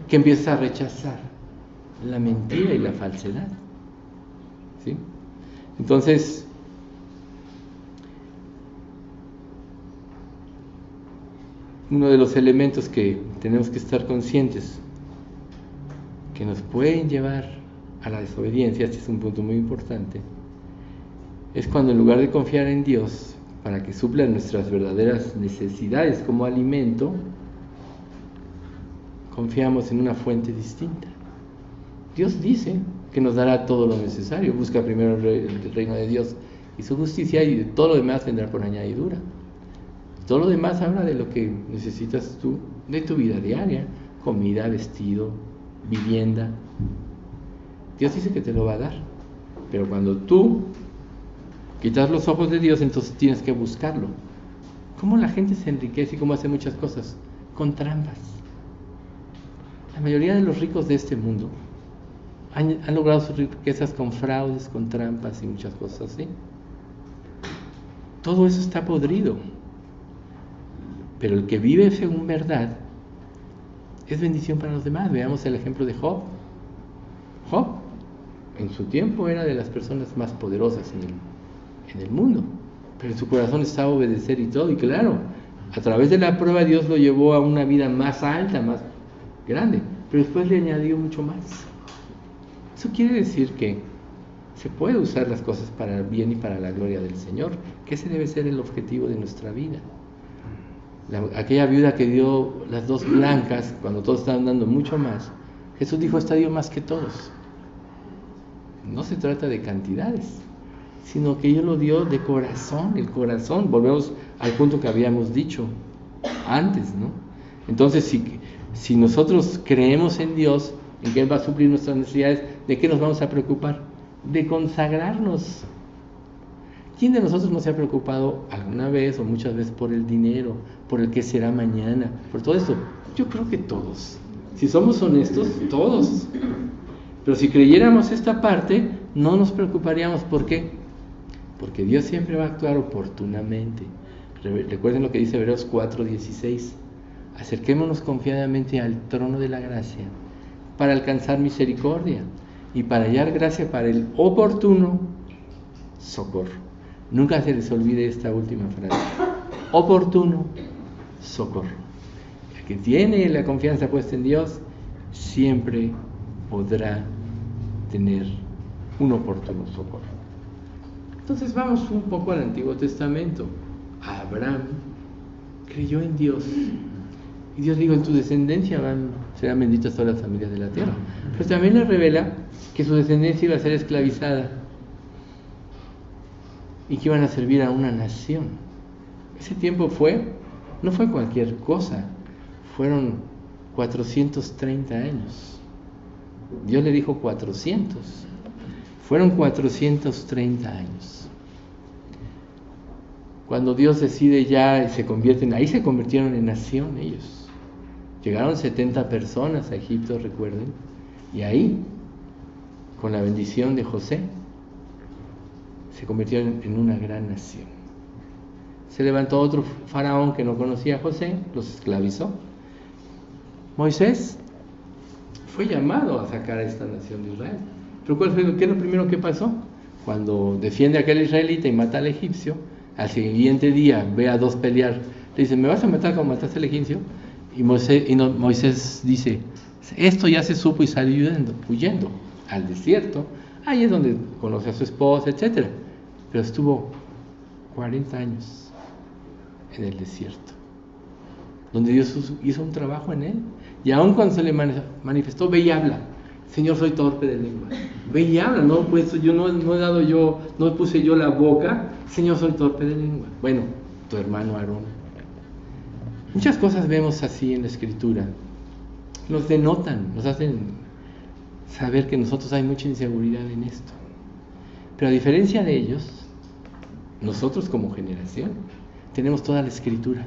que empiezas a rechazar la mentira y la falsedad. ¿Sí? Entonces, uno de los elementos que tenemos que estar conscientes que nos pueden llevar a la desobediencia, este es un punto muy importante, es cuando en lugar de confiar en Dios para que supla nuestras verdaderas necesidades como alimento, confiamos en una fuente distinta. Dios dice que nos dará todo lo necesario. Busca primero el reino de Dios y su justicia, y todo lo demás vendrá por añadidura. Todo lo demás habla de lo que necesitas tú, de tu vida diaria: comida, vestido, vivienda. Dios dice que te lo va a dar, pero cuando tú quitas los ojos de Dios, entonces tienes que buscarlo. ¿Cómo la gente se enriquece y cómo hace muchas cosas? Con trampas. La mayoría de los ricos de este mundo han logrado sus riquezas con fraudes, con trampas y muchas cosas así. Todo eso está podrido. Pero el que vive según verdad es bendición para los demás. Veamos el ejemplo de Job. Job, en su tiempo, era de las personas más poderosas en el mundo, pero en su corazón estaba obedecer y todo, y claro, a través de la prueba Dios lo llevó a una vida más alta, más grande, pero después le añadió mucho más. Eso quiere decir que se puede usar las cosas para el bien y para la gloria del Señor, que ese debe ser el objetivo de nuestra vida. Aquella viuda que dio las 2 blancas, cuando todos estaban dando mucho más, Jesús dijo: esta dio más que todos. No se trata de cantidades, sino que ella lo dio de corazón, el corazón. Volvemos al punto que habíamos dicho antes, ¿no? Entonces, si nosotros creemos en Dios, en que Él va a suplir nuestras necesidades, ¿de qué nos vamos a preocupar? De consagrarnos. ¿Quién de nosotros no se ha preocupado alguna vez o muchas veces por el dinero, por el qué será mañana, por todo esto? Yo creo que todos. Si somos honestos, todos. Pero si creyéramos esta parte, no nos preocuparíamos. ¿Por qué? Porque Dios siempre va a actuar oportunamente. Recuerden lo que dice Hebreos 4:16. Acerquémonos confiadamente al trono de la gracia para alcanzar misericordia y para hallar gracia para el oportuno socorro. Nunca se les olvide esta última frase: oportuno socorro. El que tiene la confianza puesta en Dios siempre podrá tener un oportuno socorro. Entonces vamos un poco al Antiguo Testamento. Abraham creyó en Dios y Dios dijo: en tu descendencia serán benditas todas las familias de la tierra. Pero también le revela que su descendencia iba a ser esclavizada y que iban a servir a una nación. Ese tiempo no fue cualquier cosa, fueron 430 años. Dios le dijo 400, fueron 430 años. Cuando Dios decide ya, ahí se convirtieron en nación ellos. Llegaron 70 personas a Egipto, recuerden, y ahí, con la bendición de José, se convirtieron en una gran nación. Se levantó otro faraón que no conocía a José, los esclavizó. Moisés fue llamado a sacar a esta nación de Israel. Pero ¿qué es lo primero que pasó? Cuando defiende a aquel israelita y mata al egipcio, al siguiente día ve a 2 pelear. Le dice: ¿me vas a matar como mataste al egipcio? Y Moisés dice: esto ya se supo, y salió huyendo al desierto. Ahí es donde conoce a su esposa, etc. Pero estuvo 40 años en el desierto, donde Dios hizo un trabajo en él. Y aun cuando se le manifestó: ve y habla. Señor, soy torpe de lengua. Ve y habla. No puse yo la boca. Señor, soy torpe de lengua. Bueno, tu hermano Aarón Muchas cosas vemos así en la Escritura. Nos denotan, nos hacen saber que nosotros hay mucha inseguridad en esto. Pero a diferencia de ellos, nosotros como generación tenemos toda la Escritura.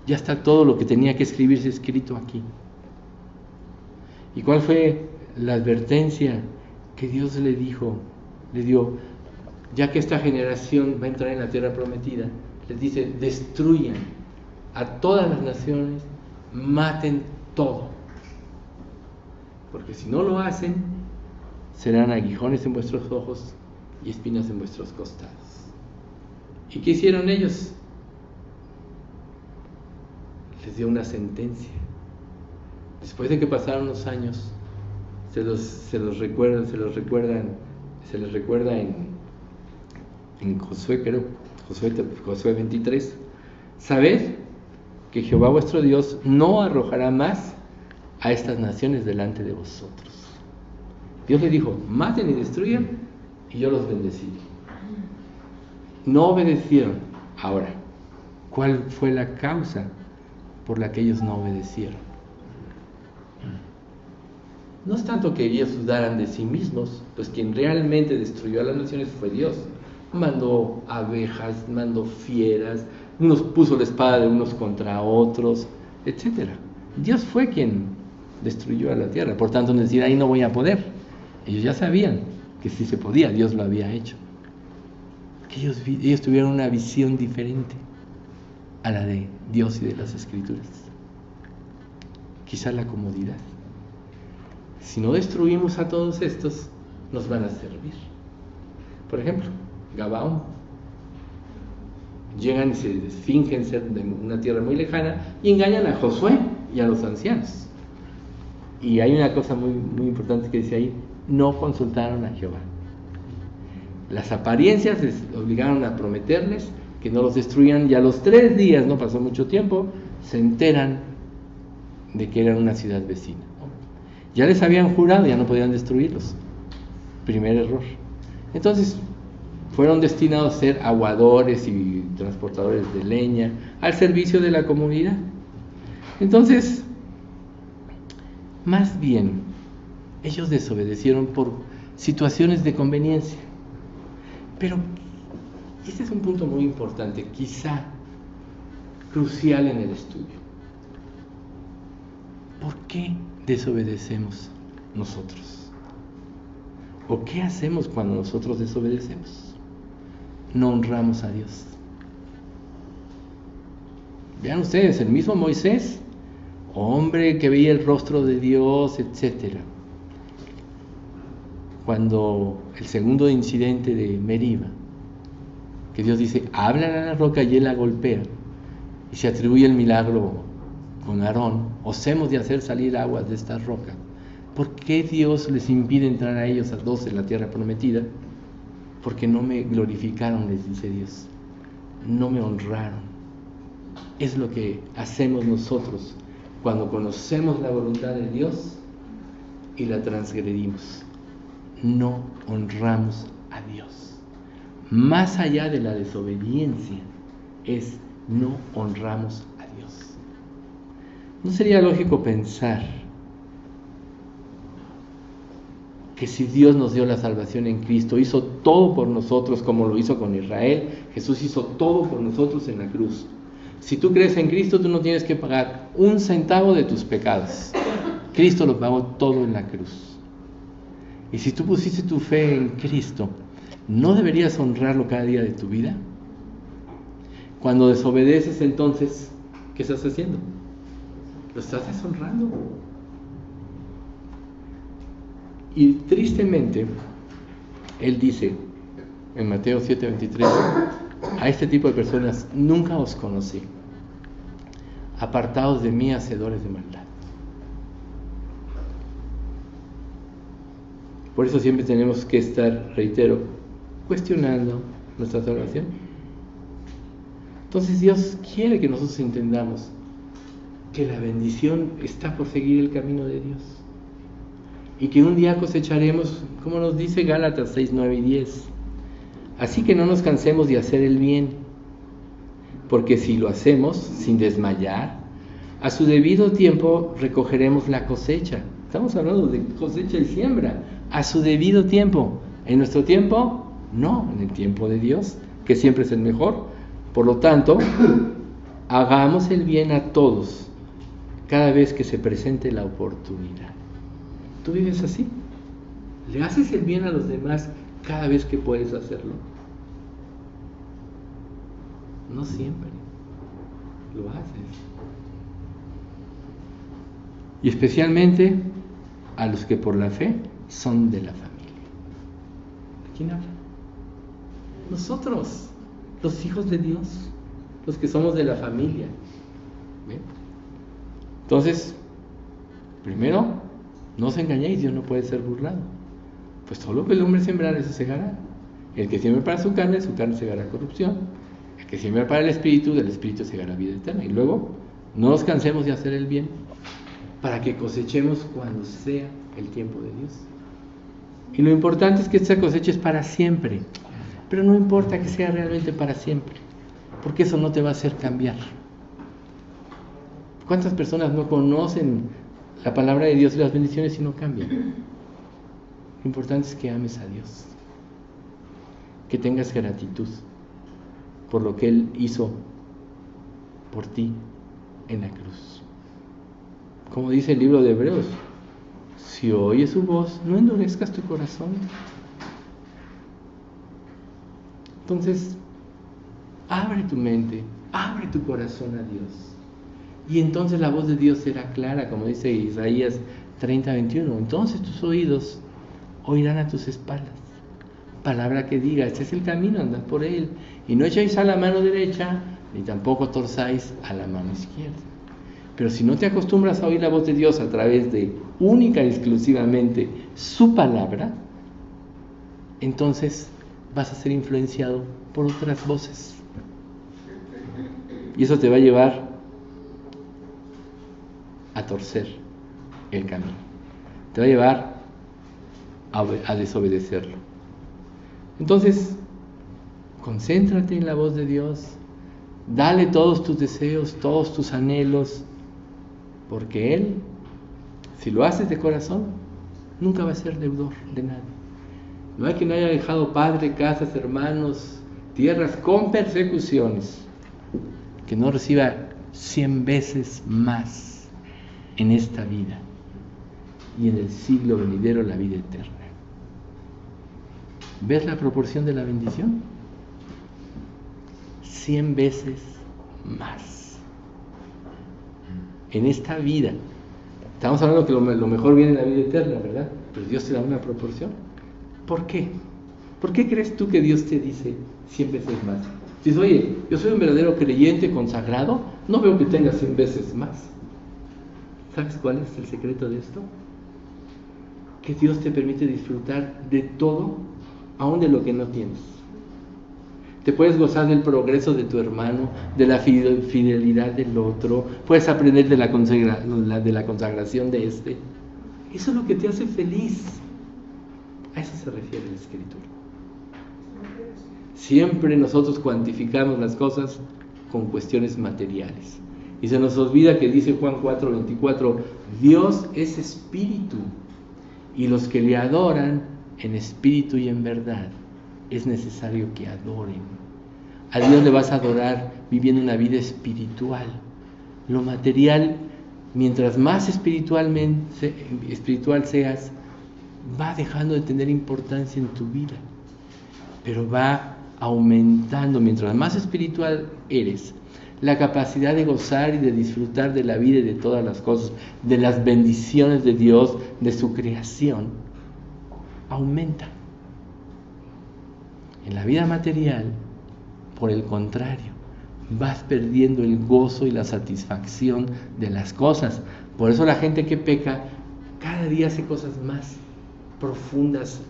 Ya está todo lo que tenía que escribirse escrito aquí. ¿Y cuál fue la advertencia que Dios le dio? Ya que esta generación va a entrar en la tierra prometida, les dice: destruyan a todas las naciones, maten todo, porque si no lo hacen, serán aguijones en vuestros ojos y espinas en vuestros costados. ¿Y qué hicieron ellos? Les dio una sentencia. Después de que pasaron los años, se les recuerda en Josué, creo, Josué 23. Sabed que Jehová vuestro Dios no arrojará más a estas naciones delante de vosotros. Dios le dijo: maten y destruyan, y yo los bendecí. No obedecieron. Ahora, ¿cuál fue la causa por la que ellos no obedecieron? No es tanto que ellos dudaran de sí mismos, pues quien realmente destruyó a las naciones fue Dios. Mandó abejas, mandó fieras, unos puso la espada de unos contra otros, etc. Dios fue quien destruyó a la tierra. Por tanto, decir: ahí no voy a poder. Ellos ya sabían que sí se podía, Dios lo había hecho. Que ellos tuvieron una visión diferente a la de Dios y de las Escrituras. Quizá la comodidad. Si no destruimos a todos estos, nos van a servir. Por ejemplo, Gabaón. Llegan y se fingen ser de una tierra muy lejana y engañan a Josué y a los ancianos. Y hay una cosa muy, muy importante que dice ahí: no consultaron a Jehová. Las apariencias les obligaron a prometerles que no los destruían, y a los 3 días, no pasó mucho tiempo, se enteran de que eran una ciudad vecina. Ya les habían jurado, ya no podían destruirlos. Primer error. Entonces fueron destinados a ser aguadores y transportadores de leña al servicio de la comunidad. Entonces, más bien, ellos desobedecieron por situaciones de conveniencia. Pero este es un punto muy importante, quizá crucial en el estudio. ¿Por qué desobedecemos nosotros? ¿O qué hacemos cuando nosotros desobedecemos? No honramos a Dios. Vean ustedes, el mismo Moisés, hombre que veía el rostro de Dios, etc. Cuando el segundo incidente de Meriba, que Dios dice: háblale a la roca, y él la golpea, y se atribuye el milagro con Aarón: os hemos de hacer salir aguas de esta roca. ¿Por qué Dios les impide entrar a ellos a 12 en la tierra prometida? Porque no me glorificaron, les dice Dios, no me honraron. Es lo que hacemos nosotros cuando conocemos la voluntad de Dios y la transgredimos. No honramos a Dios. Más allá de la desobediencia es: no honramos a Dios. ¿No sería lógico pensar que si Dios nos dio la salvación en Cristo, hizo todo por nosotros como lo hizo con Israel? Jesús hizo todo por nosotros en la cruz. Si tú crees en Cristo, tú no tienes que pagar 1 centavo de tus pecados. Cristo lo pagó todo en la cruz. Y si tú pusiste tu fe en Cristo, ¿no deberías honrarlo cada día de tu vida? Cuando desobedeces, entonces, ¿qué estás haciendo? Lo estás deshonrando. Y tristemente, Él dice en Mateo 7:23: a este tipo de personas nunca os conocí, apartados de mí, hacedores de maldad. Por eso siempre tenemos que estar, reitero, cuestionando nuestra salvación. Entonces Dios quiere que nosotros entendamos que la bendición está por seguir el camino de Dios, y que un día cosecharemos, como nos dice Gálatas 6, 9 y 10. Así que no nos cansemos de hacer el bien, porque si lo hacemos sin desmayar, a su debido tiempo recogeremos la cosecha. Estamos hablando de cosecha y siembra. A su debido tiempo. En nuestro tiempo, no, en el tiempo de Dios, que siempre es el mejor. Por lo tanto, hagamos el bien a todos cada vez que se presente la oportunidad. ¿Tú vives así? ¿Le haces el bien a los demás cada vez que puedes hacerlo? No siempre lo haces. Y especialmente a los que por la fe son de la familia. ¿Quién habla? Nosotros, los hijos de Dios, los que somos de la familia. ¿Ven? Entonces, primero, no os engañéis, Dios no puede ser burlado. Pues todo lo que el hombre sembrara, eso segará. El que siembra para su carne segará corrupción. El que siembra para el espíritu, del espíritu segará vida eterna. Y luego, no nos cansemos de hacer el bien, para que cosechemos cuando sea el tiempo de Dios. Y lo importante es que esta cosecha es para siempre. Pero no importa que sea realmente para siempre, porque eso no te va a hacer cambiar. ¿Cuántas personas no conocen la palabra de Dios y las bendiciones y no cambian? Lo importante es que ames a Dios, que tengas gratitud por lo que Él hizo por ti en la cruz. Como dice el libro de Hebreos, si oyes su voz, no endurezcas tu corazón. Entonces, abre tu mente, abre tu corazón a Dios. Y entonces la voz de Dios será clara, como dice Isaías 30:21. Entonces tus oídos oirán a tus espaldas palabra que diga, este es el camino, andad por él. Y no echéis a la mano derecha, ni tampoco torzáis a la mano izquierda. Pero si no te acostumbras a oír la voz de Dios a través de única y exclusivamente su palabra, entonces vas a ser influenciado por otras voces. Y eso te va a llevar a torcer el camino. Te va a llevar a desobedecerlo. Entonces, concéntrate en la voz de Dios. Dale todos tus deseos, todos tus anhelos, porque Él, si lo haces de corazón, nunca va a ser deudor de nadie. No hay quien haya dejado padre, casas, hermanos, tierras con persecuciones, que no reciba 100 veces más en esta vida y en el siglo venidero la vida eterna. ¿Ves la proporción de la bendición? 100 veces más en esta vida. Estamos hablando que lo mejor viene en la vida eterna, ¿verdad? Pero Dios te da una proporción. ¿Por qué? ¿Por qué crees tú que Dios te dice 100 veces más? Si dices, oye, yo soy un verdadero creyente consagrado, no veo que tenga 100 veces más. ¿Sabes cuál es el secreto de esto? Que Dios te permite disfrutar de todo, aún de lo que no tienes. Te puedes gozar del progreso de tu hermano, de la fidelidad del otro, puedes aprender de la consagración de este. Eso es lo que te hace feliz. A eso se refiere la Escritura. Siempre nosotros cuantificamos las cosas con cuestiones materiales. Y se nos olvida que dice Juan 4:24, Dios es espíritu, y los que le adoran en espíritu y en verdad, es necesario que adoren. A Dios le vas a adorar viviendo una vida espiritual. Lo material, mientras más espiritual seas, va dejando de tener importancia en tu vida, pero va aumentando. Mientras más espiritual eres, la capacidad de gozar y de disfrutar de la vida y de todas las cosas, de las bendiciones de Dios, de su creación, aumenta. En la vida material, por el contrario, vas perdiendo el gozo y la satisfacción de las cosas. Por eso la gente que peca cada día hace cosas más profundas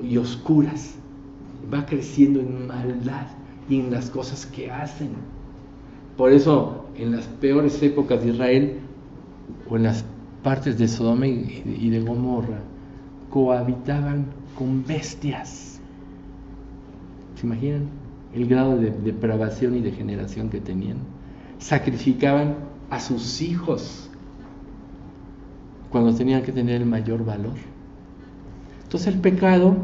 y oscuras. Va creciendo en maldad y en las cosas que hacen. Por eso en las peores épocas de Israel, o en las partes de Sodoma y de Gomorra, cohabitaban con bestias. ¿Se imaginan? el grado de depravación y degeneración que tenían. Sacrificaban a sus hijos cuando tenían que tener el mayor valor. Entonces el pecado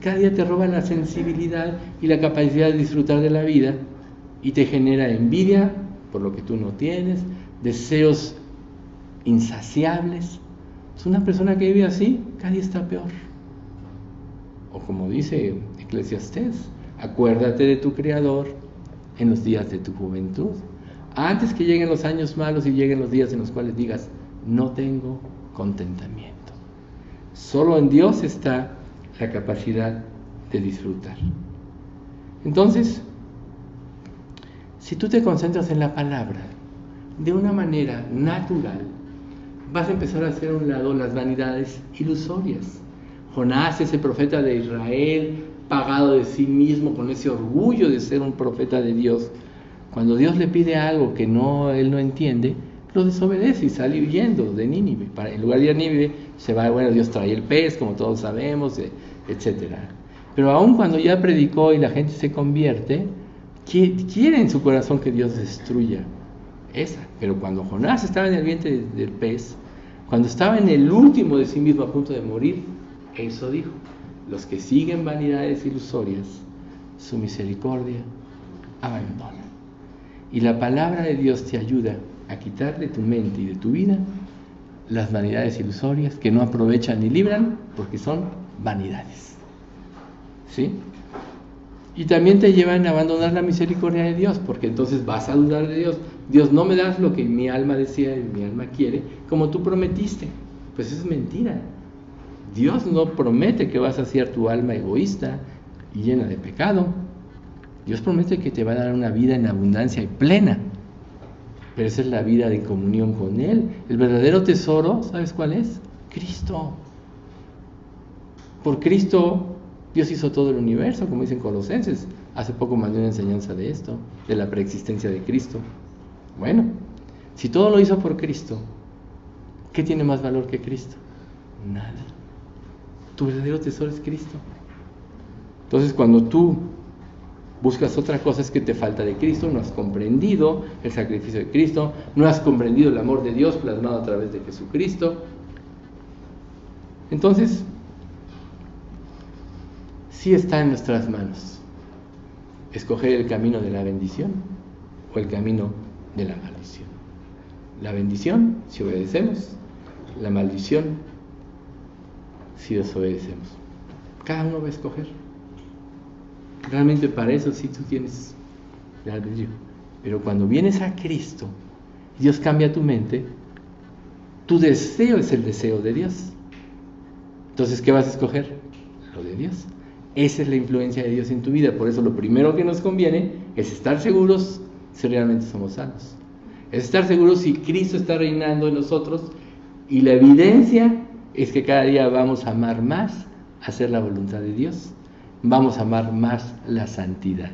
cada día te roba la sensibilidad y la capacidad de disfrutar de la vida y te genera envidia por lo que tú no tienes, deseos insaciables. Es una persona que vive así, cada día está peor. O como dice Eclesiastés, acuérdate de tu Creador en los días de tu juventud, antes que lleguen los años malos y lleguen los días en los cuales digas, no tengo contentamiento. Solo en Dios está la capacidad de disfrutar. Entonces, si tú te concentras en la palabra de una manera natural, vas a empezar a hacer a un lado las vanidades ilusorias. Jonás, ese profeta de Israel, pagado de sí mismo con ese orgullo de ser un profeta de Dios, cuando Dios le pide algo que él no entiende, lo desobedece y sale huyendo de Nínive. En lugar de ir a Nínive, se va, bueno, Dios trae el pez, como todos sabemos, etc. Pero aun cuando ya predicó y la gente se convierte, quiere en su corazón que Dios destruya esa. Pero cuando Jonás estaba en el vientre del pez, cuando estaba en el último de sí mismo a punto de morir, eso dijo: los que siguen vanidades ilusorias, su misericordia abandona. Y la palabra de Dios te ayuda a quitar de tu mente y de tu vida las vanidades ilusorias que no aprovechan ni libran, porque son vanidades. ¿Sí? Y también te llevan a abandonar la misericordia de Dios, porque entonces vas a dudar de Dios. Dios, no me das lo que mi alma desea y mi alma quiere, como tú prometiste. Pues eso es mentira. Dios no promete que vas a hacer tu alma egoísta y llena de pecado. Dios promete que te va a dar una vida en abundancia y plena. Pero esa es la vida de comunión con Él. El verdadero tesoro, ¿sabes cuál es? Cristo. Por Cristo Dios hizo todo el universo, como dicen Colosenses. Hace poco mandé una enseñanza de esto, de la preexistencia de Cristo. Bueno, si todo lo hizo por Cristo, ¿qué tiene más valor que Cristo? Nada. Tu verdadero tesoro es Cristo. Entonces, cuando tú buscas otra cosa, es que te falta de Cristo, no has comprendido el sacrificio de Cristo, no has comprendido el amor de Dios plasmado a través de Jesucristo. Entonces, sí está en nuestras manos escoger el camino de la bendición o el camino de la maldición. La bendición, si obedecemos; la maldición, si desobedecemos. Cada uno va a escoger. Realmente para eso sí tú tienes el albedrío. Pero cuando vienes a Cristo, Dios cambia tu mente, tu deseo es el deseo de Dios. Entonces, ¿qué vas a escoger? Lo de Dios. Esa es la influencia de Dios en tu vida. Por eso lo primero que nos conviene es estar seguros si realmente somos salvos. Es estar seguros si Cristo está reinando en nosotros, y la evidencia es que cada día vamos a amar más hacer la voluntad de Dios. Vamos a amar más la santidad.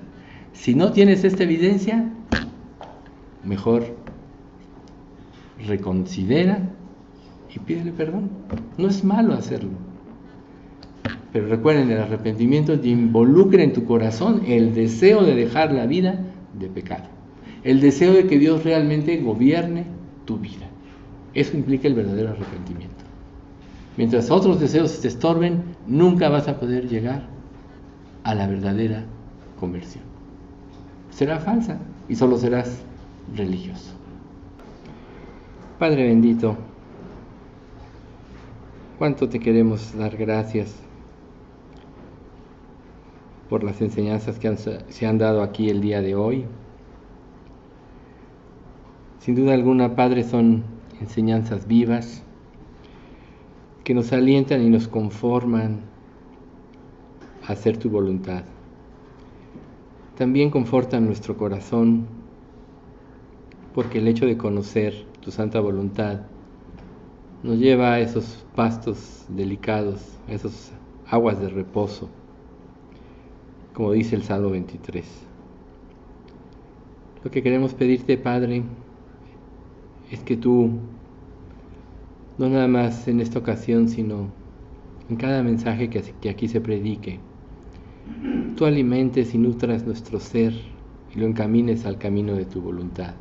Si no tienes esta evidencia, mejor reconsidera y pídele perdón. No es malo hacerlo. Pero recuerden, el arrepentimiento te involucra en tu corazón el deseo de dejar la vida de pecado. El deseo de que Dios realmente gobierne tu vida. Eso implica el verdadero arrepentimiento. Mientras otros deseos te estorben, nunca vas a poder llegar a la verdadera conversión. Será falsa y solo serás religioso. Padre bendito, cuánto te queremos dar gracias por las enseñanzas que se han dado aquí el día de hoy. Sin duda alguna, Padre, son enseñanzas vivas que nos alientan y nos conforman a hacer tu voluntad. También confortan nuestro corazón, porque el hecho de conocer tu santa voluntad nos lleva a esos pastos delicados, a esas aguas de reposo, como dice el Salmo 23. Lo que queremos pedirte, Padre, es que tú, no nada más en esta ocasión, sino en cada mensaje que aquí se predique, tú alimentes y nutras nuestro ser y lo encamines al camino de tu voluntad.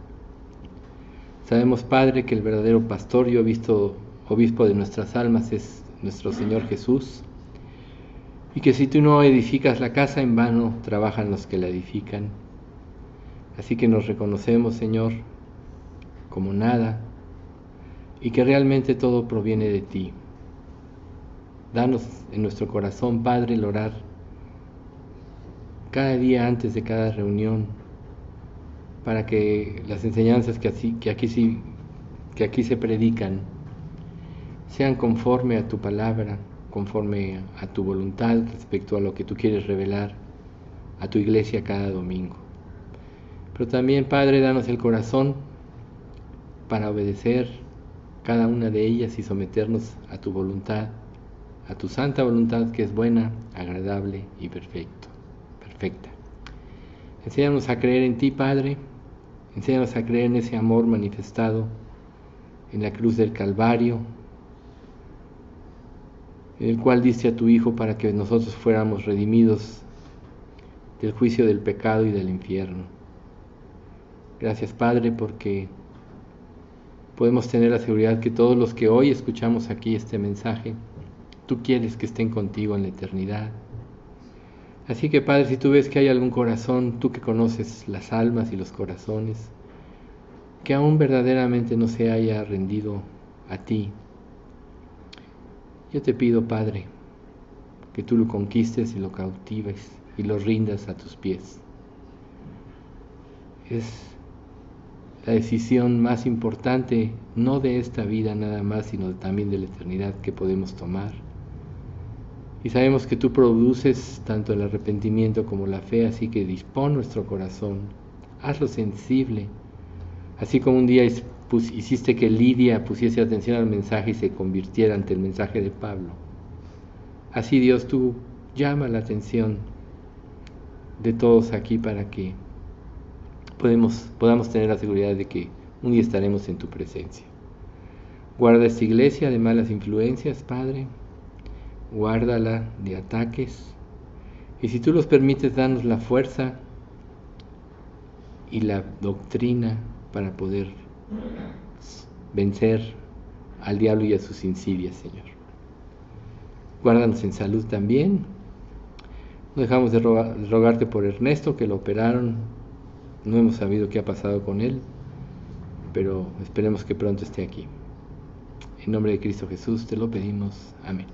Sabemos, Padre, que el verdadero pastor y obispo de nuestras almas es nuestro Señor Jesús, y que si tú no edificas la casa, en vano trabajan los que la edifican. Así que nos reconocemos, Señor, como nada, y que realmente todo proviene de ti. Danos en nuestro corazón, Padre, el orar cada día antes de cada reunión, para que las enseñanzas que aquí se predican sean conforme a tu palabra, conforme a tu voluntad respecto a lo que tú quieres revelar a tu iglesia cada domingo. Pero también, Padre, danos el corazón para obedecer cada una de ellas y someternos a tu voluntad, a tu santa voluntad, que es buena, agradable y perfecta. Enséñanos a creer en ti, Padre. Enséñanos a creer en ese amor manifestado en la cruz del Calvario, en el cual diste a tu Hijo para que nosotros fuéramos redimidos del juicio del pecado y del infierno. Gracias, Padre, porque podemos tener la seguridad que todos los que hoy escuchamos aquí este mensaje, tú quieres que estén contigo en la eternidad. Así que, Padre, si tú ves que hay algún corazón, tú que conoces las almas y los corazones, que aún verdaderamente no se haya rendido a ti, yo te pido, Padre, que tú lo conquistes y lo cautives y lo rindas a tus pies. Es la decisión más importante, no de esta vida nada más, sino también de la eternidad, que podemos tomar. Y sabemos que tú produces tanto el arrepentimiento como la fe, así que dispón nuestro corazón, hazlo sensible, así como un día hiciste que Lidia pusiese atención al mensaje y se convirtiera ante el mensaje de Pablo. Así, Dios, tú llama la atención de todos aquí para que podamos tener la seguridad de que un día estaremos en tu presencia. Guarda esta iglesia de malas influencias, Padre. Guárdala de ataques, y si tú los permites, danos la fuerza y la doctrina para poder vencer al diablo y a sus insidias, Señor. Guárdanos en salud también. No dejamos de rogarte por Ernesto, que lo operaron. No hemos sabido qué ha pasado con él, pero esperemos que pronto esté aquí. En nombre de Cristo Jesús te lo pedimos. Amén.